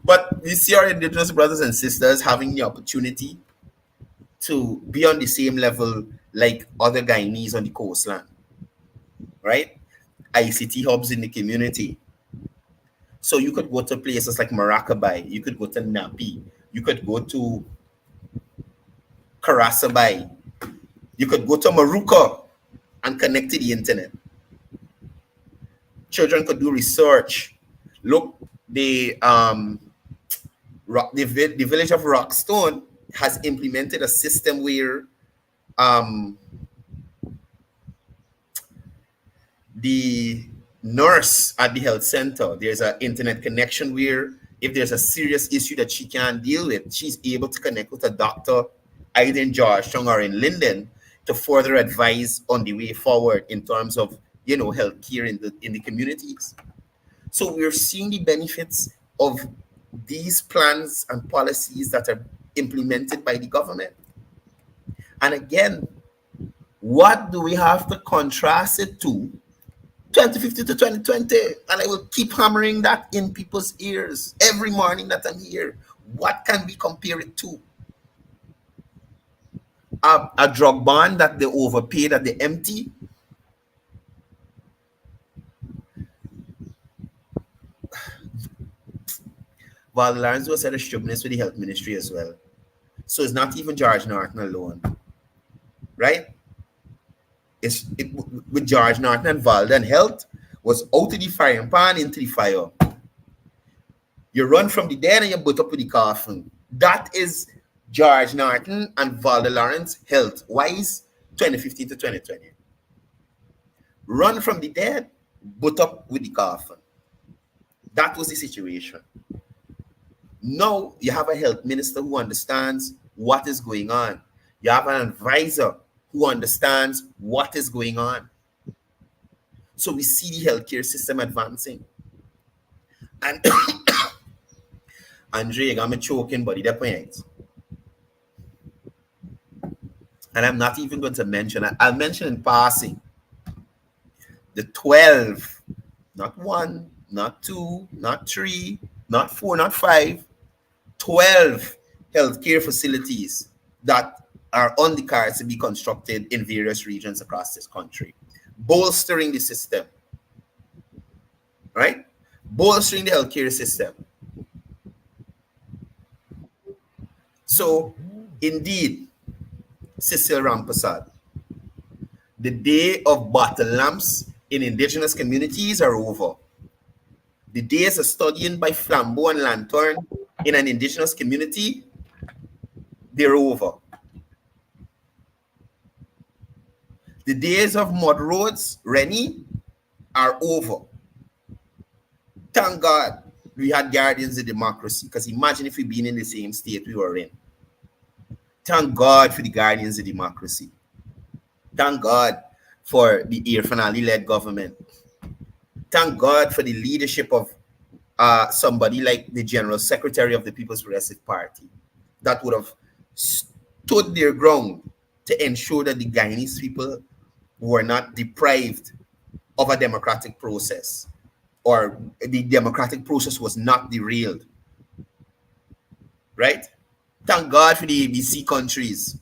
But we see our indigenous brothers and sisters having the opportunity to be on the same level like other Guyanese on the coastline, right? ICT hubs in the community. So you could go to places like Maracaibo, you could go to Napi, you could go to Carasabai, you could go to Maruka and connect to the internet. Children could do research. Look, the village of Rockstone has implemented a system where the nurse at the health center, there's an internet connection where if there's a serious issue that she can't deal with, she's able to connect with a doctor either in Georgetown or in Linden to further advise on the way forward in terms of, you know, healthcare in the communities. So we're seeing the benefits of these plans and policies that are implemented by the government. And again, what do we have to contrast it to? 2050 to 2020. And I will keep hammering that in people's ears every morning that I'm here. What can we compare it to? A drug ban that they overpaid, that they empty. Val Lawrence was at a stubbornness with the health ministry as well. So it's not even George Norton alone, right? With George Norton and Valda, and health was out of the frying pan into the fire. You run from the dead and you put up with the coffin. That is George Norton and Valda Lawrence health wise 2015 to 2020. Run from the dead, put up with the coffin. That was the situation. Now you have a health minister who understands what is going on. You have an advisor who understands what is going on. So we see the healthcare system advancing. And Andre, I'm a choking body, that point. And I'm not even going to mention, I'll mention in passing, the 12, not 1, not 2, not 3, not 4, not 5, 12 healthcare facilities that are on the cards to be constructed in various regions across this country, bolstering the system, right? Bolstering the healthcare system. So, indeed, Cecil Rampasad, the day of battle lamps in indigenous communities are over. The days of studying by flambeau and lantern in an indigenous community, they're over. The days of mud roads, Rennie, are over. Thank God we had guardians of democracy, because imagine if we'd been in the same state we were in. Thank God for the guardians of democracy. Thank God for the Irfan Ali-led government. Thank God for the leadership of somebody like the General Secretary of the People's Progressive Party that would have stood their ground to ensure that the Guyanese people were not deprived of a democratic process, or the democratic process was not derailed. Right? Thank God for the ABC countries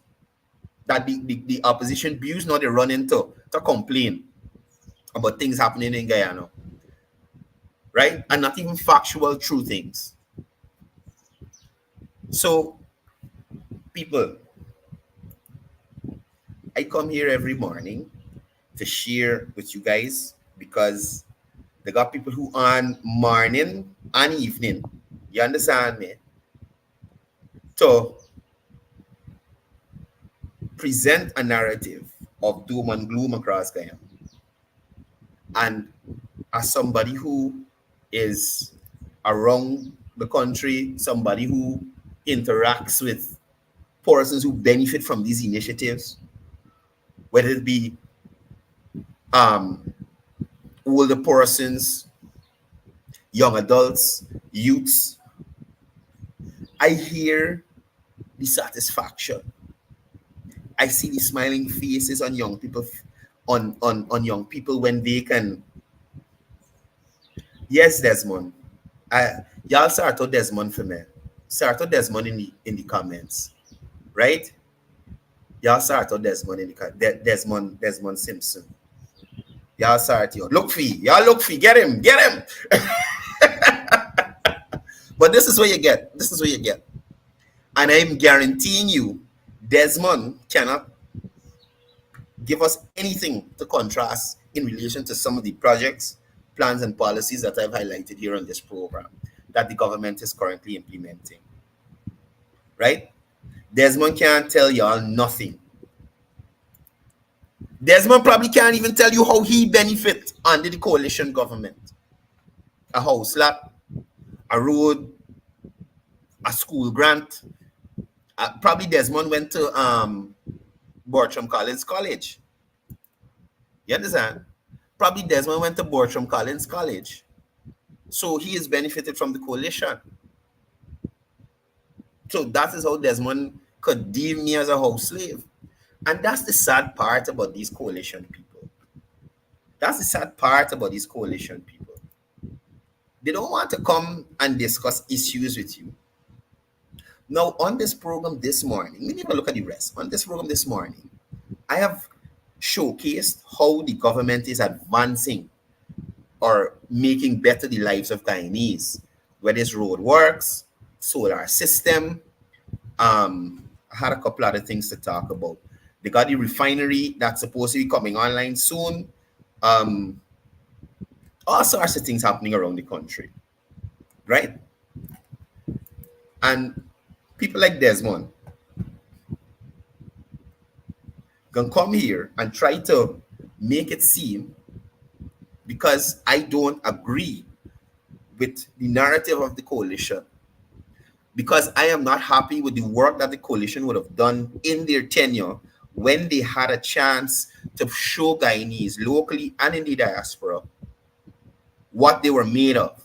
that the opposition views now they run into to complain about things happening in Guyana. Right? And not even factual true things. So, people, I come here every morning to share with you guys, because they got people who on morning and evening. You understand me? To present a narrative of doom and gloom across Guyana. And as somebody who is around the country, somebody who interacts with persons who benefit from these initiatives, whether it be older persons, young adults, youths, I hear the satisfaction. I see the smiling faces on young people, on young people when they can. Yes, Desmond. Y'all start out Desmond for me. Start out Desmond in the comments, right? Y'all start out Desmond in the Desmond Simpson. Y'all start here. Look for y'all look for get him. But this is what you get. This is what you get. And I'm guaranteeing you, Desmond cannot give us anything to contrast in relation to some of the projects, plans, and policies that I've highlighted here on this program that the government is currently implementing. Right? Desmond can't tell y'all nothing. Desmond probably can't even tell you how he benefit under the coalition government. A house lot, a road, a school grant. Probably Desmond went to Bertram Collins College. You understand? Probably Desmond went to Bertram Collins College. So he is benefited from the coalition. So that is how Desmond could deem me as a house slave. And that's the sad part about these coalition people. That's the sad part about these coalition people. They don't want to come and discuss issues with you. Now, on this program this morning, let me have a look at the rest. On this program this morning, I have showcased how the government is advancing or making better the lives of Guyanese, whether it's road works, solar system. I had a couple other things to talk about. They got the refinery that's supposed to be coming online soon. All sorts of things happening around the country, right? And people like Desmond can come here and try to make it seem, because I don't agree with the narrative of the coalition, because I am not happy with the work that the coalition would have done in their tenure when they had a chance to show Guyanese locally and in the diaspora what they were made of.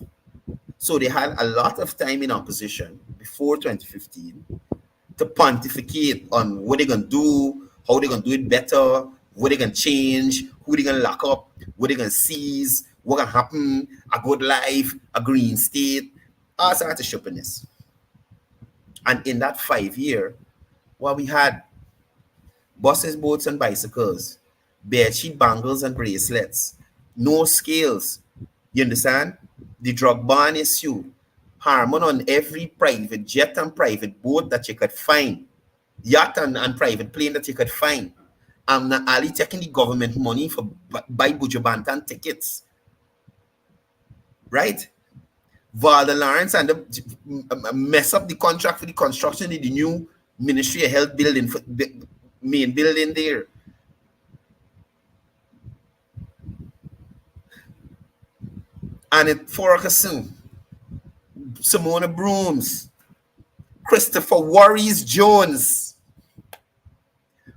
So they had a lot of time in opposition before 2015 to pontificate on what they're going to do, how they're going to do it better, what they're going to change, who they're going to lock up, what they're going to seize, what going to happen, a good life, a green state, all sorts of stupidness. And in that 5 year, what we had, buses, boats, and bicycles, bedsheet bangles and bracelets, no scales. You understand? The drug ban issue, harmon on every private jet and private boat that you could find, yacht and private plane that you could find. I'm not only taking the government money for buy Bujabantan tickets, right? Valda Lawrence and mess up the contract for the construction of the new Ministry of Health building, for the main building there. And at Ferguson, Simona Brooms, Christopher Worries Jones,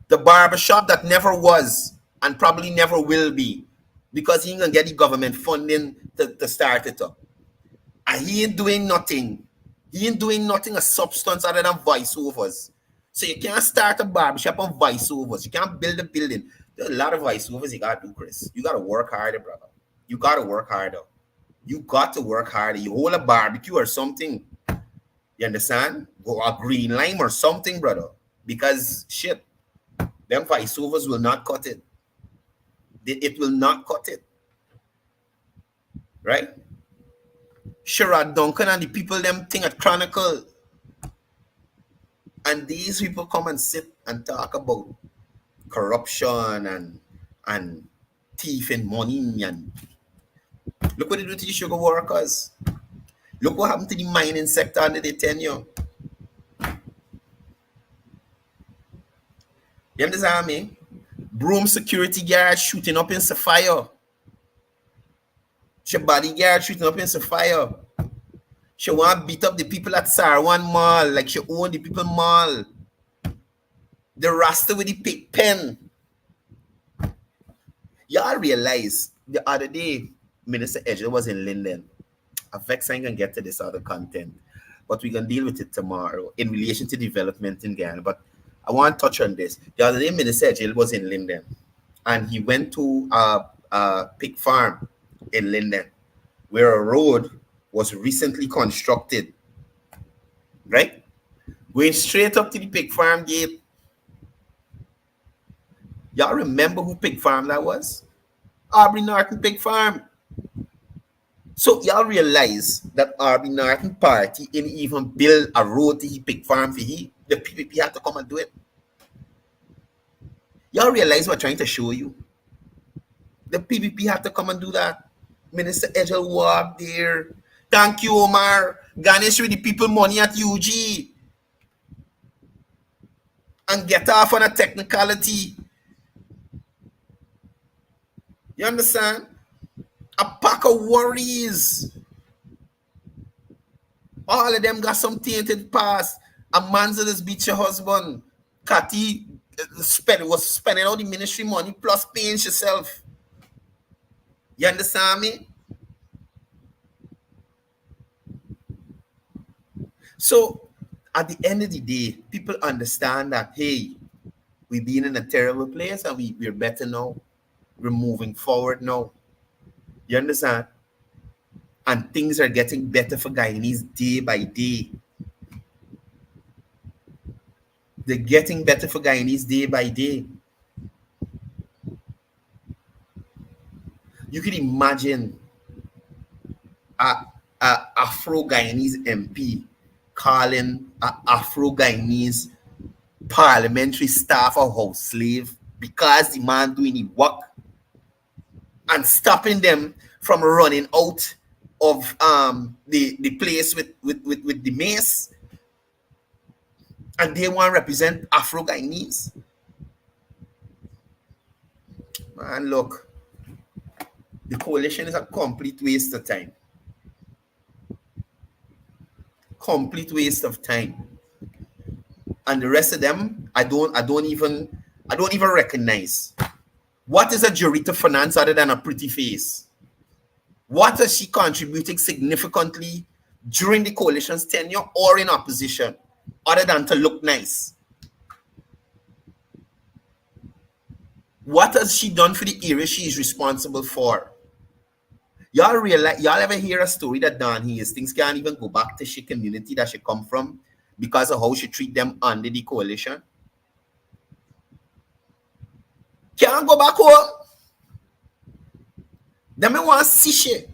the barbershop that never was and probably never will be, because he ain't gonna get the government funding to start it up. And he ain't doing nothing. He ain't doing nothing of substance other than voiceovers. So you can't start a barbershop on voiceovers. You can't build a building. There's a lot of voiceovers you gotta do, Chris. You gotta work harder, brother. You gotta work harder. You got to work harder. You hold a barbecue or something. You understand? Go a green lime or something, brother. Because shit, them voiceovers will not cut it. It will not cut it. Right? Sherrod Duncan and the people them thing at Chronicle. And these people come and sit and talk about corruption and thieving money, and look what they do to the sugar workers. Look what happened to the mining sector under their tenure. You understand me? Broom security guard shooting up in Sapphire. She bodyguard shooting up in Sapphire. She want to beat up the people at Sarwan Mall like she own the people mall. The Rasta with the pig pen. Y'all realize the other day, Minister Edger was in Linden. I vex I can get to this other content, but we can deal with it tomorrow in relation to development in Guyana. But I want to touch on this. The other day, Minister Edger was in Linden, and he went to a pig farm in Linden, where a road was recently constructed, right? Going straight up to the pig farm gate. Y'all remember who pig farm that was? Aubrey Norton Pig Farm. So y'all realize that Aubrey Norton party didn't even build a road to his pig farm for he. The PPP had to come and do it. Y'all realize what I'm trying to show you? The PPP had to come and do that. Minister Edgel walked there. Thank you, Omar. Garnish with the people money at UG. And get off on a technicality. You understand? A pack of worries. All of them got some tainted past. A man's in this beat your husband. Cathy was spending all the ministry money plus paying yourself. You understand me? So at the end of the day, people understand that, hey, we've been in a terrible place and we're better now. We're moving forward now. You understand? And things are getting better for Guyanese day by day. They're getting better for Guyanese day by day. You can imagine a Afro-Guyanese MP calling an Afro-Guyanese parliamentary staff a house slave because the man doing the work and stopping them from running out of the place with the mace. And they want to represent Afro-Guyanese. Man, look, the coalition is a complete waste of time. Complete waste of time. And the rest of them, I don't even recognize. What is a Jurita Finance other than a pretty face? What has she contributed significantly during the coalition's tenure or in opposition, other than to look nice? What has she done for the area she is responsible for? Y'all ever hear a story that Don Hastings can't even go back to she community that she come from because of how she treat them under the coalition? Can't go back home. Them want to see shit.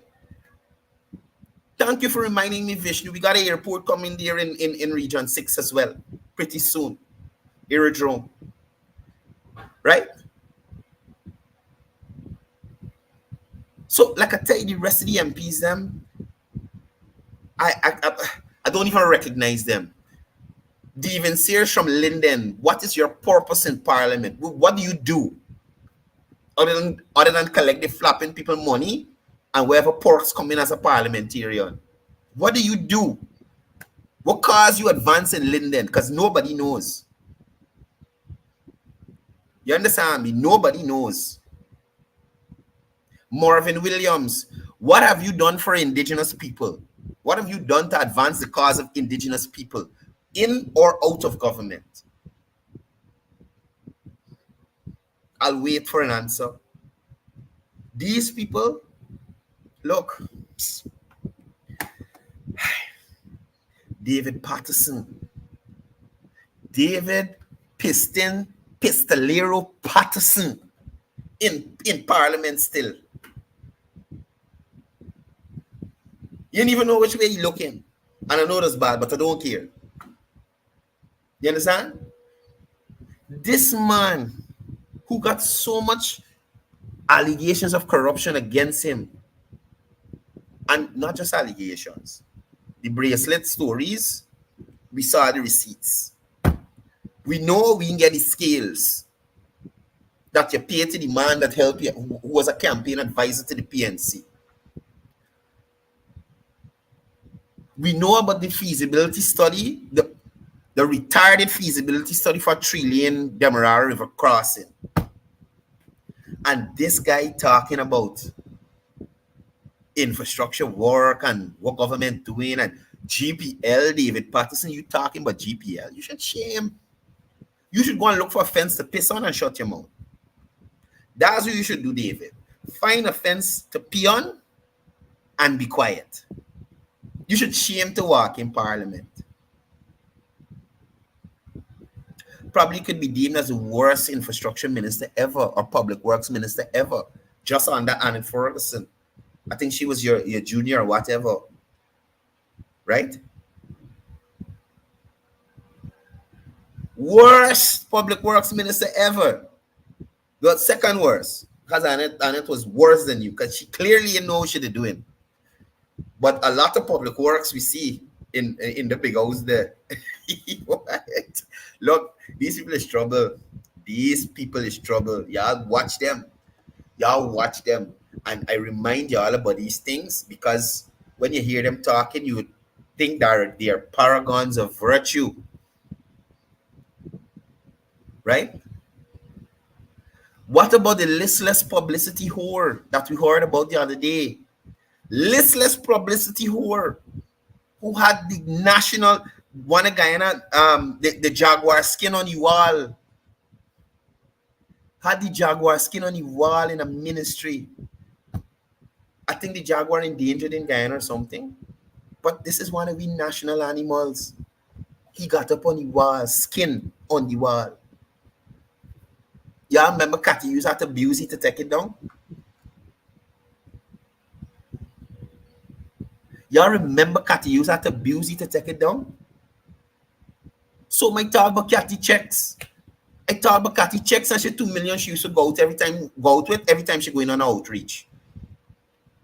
Thank you for reminding me, Vishnu. We got an airport coming there in Region 6 as well. Pretty soon. Aerodrome. Right? So, like I tell you, the rest of the MPs, them, I don't even recognize them. Devin Sears from Linden, what is your purpose in Parliament? What do you do? Other than collect the flapping people money and wherever porks come in as a parliamentarian. What do you do? What cause you advance in Linden? Because nobody knows. You understand me? Nobody knows. Marvin Williams, what have you done for indigenous people? What have you done to advance the cause of indigenous people in or out of government? I'll wait for an answer. These people, look, David Patterson, David Pistolero Patterson in Parliament still. You don't even know which way he's looking. And I know that's bad, but I don't care. You understand? This man who got so much allegations of corruption against him, and not just allegations, the bracelet stories, we saw the receipts. We know we can get the scales that you pay to the man that helped you, who was a campaign advisor to the PNC. We know about the feasibility study, the the retarded feasibility study for 3-lane Demerara River crossing. And this guy talking about infrastructure work and what government doing and GPL, David Patterson, you talking about GPL. You should shame. You should go and look for a fence to piss on and shut your mouth. That's what you should do, David. Find a fence to pee on and be quiet. You should shame to walk in Parliament. Probably could be deemed as the worst infrastructure minister ever or public works minister ever, just under Anne Ferguson. I think she was your junior or whatever, right? Worst public works minister ever. The second worst, because Annette was worse than you, because she clearly knows what she's doing. But a lot of public works we see in the big house there. Look, these people is trouble. These people is trouble. Y'all watch them. Y'all watch them. And I remind y'all about these things because when you hear them talking, you would think that they're paragons of virtue. Right? What about the listless publicity whore that we heard about the other day? Listless publicity whore who had the national, one of Guyana, the jaguar skin on the wall. Had the jaguar skin on the wall in a ministry. I think the jaguar endangered in Guyana or something. But this is one of the national animals. He got up on the wall, skin on the wall. Y'all remember Cathy used to abuse it to take it down? Y'all remember Cathy used to abuse it to take it down? So my talk about Cathy checks. I talk about Cathy checks and she 2 million she used to go out every time she going on an outreach.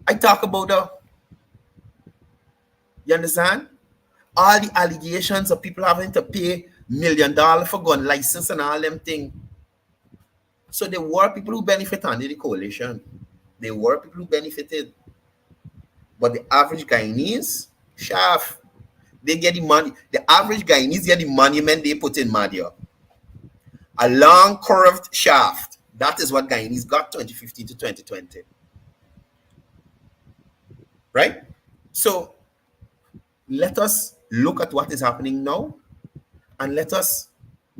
I talk about her. You understand? All the allegations of people having to pay $1 million for gun license and all them things. So there were people who benefit under the coalition. There were people who benefited. But the average Guyanese, shaft, they get the money. The average Guyanese get the monument they put in Madia. A long curved shaft. That is what Guyanese got 2015 to 2020. Right? So let us look at what is happening now and let us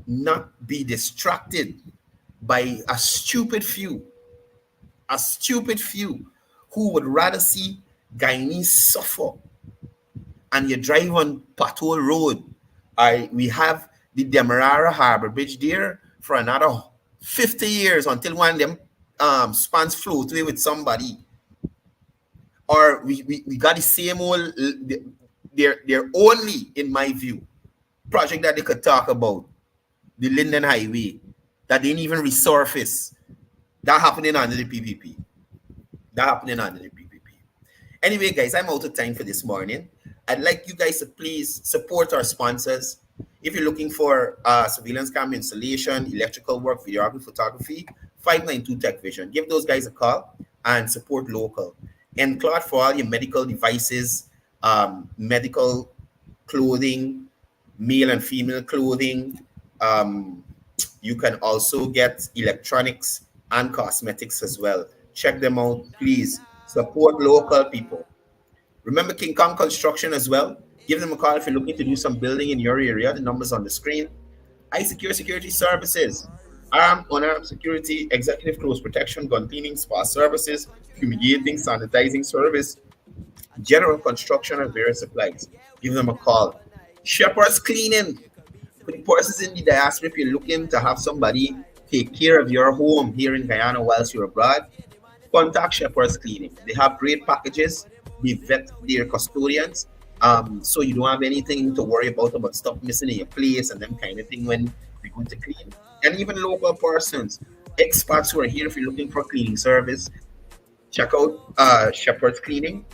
not be distracted by a stupid few who would rather see Guyanese suffer. And you drive on Patrol Road. We have the Demerara Harbor Bridge there for another 50 years until one of them spans float away with somebody. Or we got the same old, they're only, in my view, project that they could talk about, the Linden Highway, that didn't even resurface. That happening under the PPP. Anyway, guys, I'm out of time for this morning. I'd like you guys to please support our sponsors. If you're looking for surveillance camera installation, electrical work, videography, photography, 592 Tech Vision. Give those guys a call and support local. And Claude for all your medical devices, medical clothing, male and female clothing. You can also get electronics and cosmetics as well. Check them out, please. Support local people. Remember King Kong Construction as well. Give them a call if you're looking to do some building in your area. The number's on the screen. iSecure Security Services. Armed, unarmed security, executive close protection, gun cleaning, spa services, fumigating, sanitizing service, general construction, and various supplies. Give them a call. Shepherd's Cleaning. Put persons in the diaspora if you're looking to have somebody take care of your home here in Guyana whilst you're abroad. Contact Shepherd's Cleaning. They have great packages. They vet their custodians. So you don't have anything to worry about stuff missing in your place and them kind of thing when you're going to clean. And even local persons, experts who are here if you're looking for cleaning service, check out Shepherd's Cleaning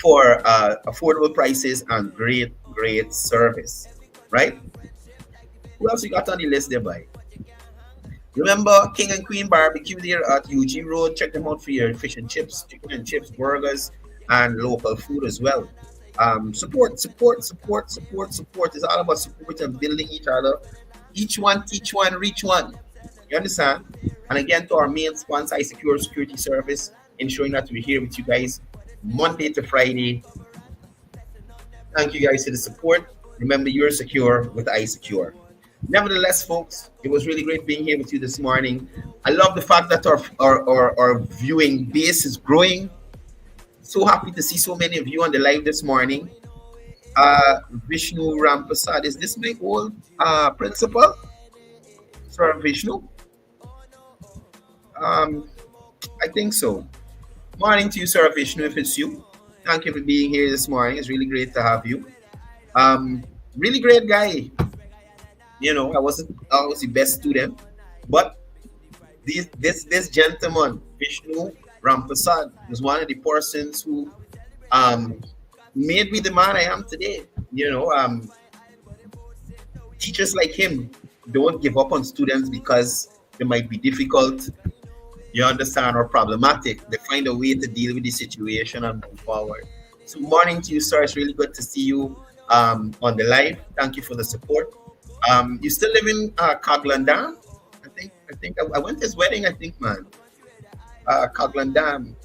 for affordable prices and great service, right? Who else you got on the list there, boy? Remember King and Queen Barbecue there at UG Road. Check them out for your fish and chips, chicken and chips, burgers, and local food as well. Support, support, support, support, support. It's all about support and building each other. Each one, teach one, reach one. You understand? And again, to our main sponsor, iSecure Security Service, ensuring that we're here with you guys Monday to Friday. Thank you guys for the support. Remember, you're secure with iSecure. Nevertheless, folks, it was really great being here with you this morning. I love the fact that our viewing base is growing. So happy to see so many of you on the live this morning. Vishnu Rampasad, is this my old principal? Sir Vishnu? I think so. Morning to you, Sir Vishnu, if it's you. Thank you for being here this morning. It's really great to have you. Really great guy. You know, I wasn't always the best student, but this gentleman, Vishnu Rampasad, was one of the persons who made me the man I am today. You know, teachers like him don't give up on students because they might be difficult, you understand, or problematic. They find a way to deal with the situation and move forward. So morning to you, sir. It's really good to see you on the live. Thank you for the support. You still live in Coglandam? I think I went to his wedding, I think, man. Coglandam.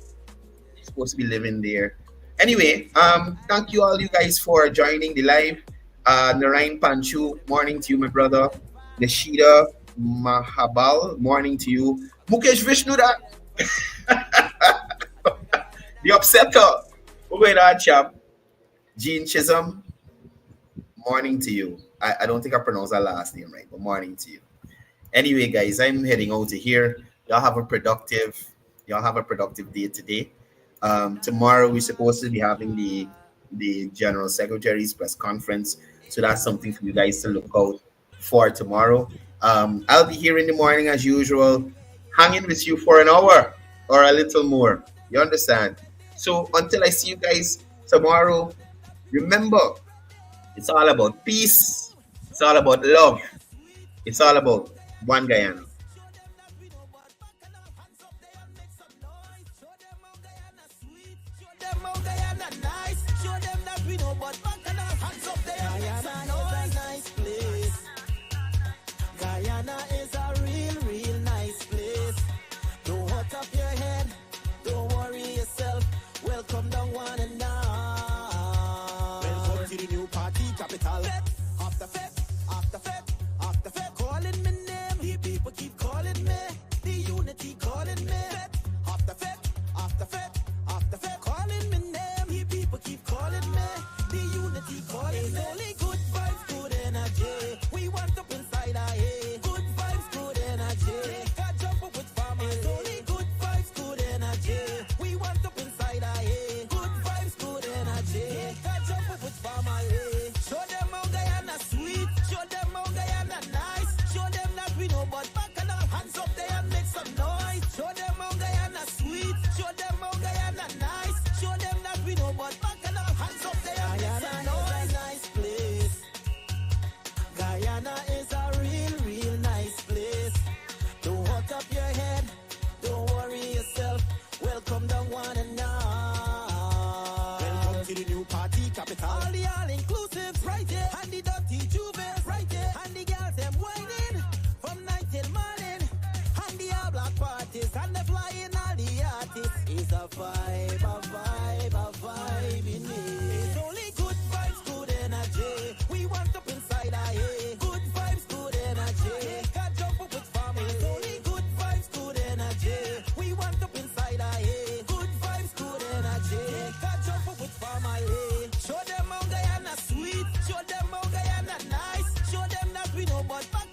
Supposed to be living there. Anyway, thank you all you guys for joining the live. Narayan Panchu, morning to you, my brother. Nishida Mahabal, morning to you. Mukesh Vishnu, that the upsetter. Wait, chap. Jean Chisholm, morning to you. I don't think I pronounced that last name right, but morning to you. Anyway, guys, I'm heading out of here. Y'all have a productive day today. Tomorrow we're supposed to be having the General Secretary's press conference, so that's something for you guys to look out for tomorrow. I'll be here in the morning as usual, hanging with you for an hour or a little more. You understand? So until I see you guys tomorrow, remember, it's all about peace. It's all about love. It's all about one Guyana. Guyana is a real nice place. Don't hurt up your head, don't worry yourself. Welcome the one and all. Welcome to the new party capital. After fete, calling me name. The people keep calling me. The unity calling me. After fete, calling me name. The people keep calling me. The unity calling me. Only good vibes, good energy. We want up inside our head. Good vibes, good energy. Take a jump up with family. Only good vibes, good energy. We want up inside our head. Good vibes, good energy. Take a jump up with family. Show them how Guyana sweet. Show them how Guyana nice. Show them that we know but back and our hands up there and make some noise. Show them how Guyana sweet. Show them how Guyana nice. Show them that we know but back and our hands up there and make some noise. Nice place. Guyana is a real nice place. Don't hurt up your head, don't worry yourself. Welcome the one and all. Welcome to the new party capital. All the all-inclusives right here, and the dirty juves right here, and the girls them whining from night till morning, and the all-black parties and the flying all the artists is a vibe.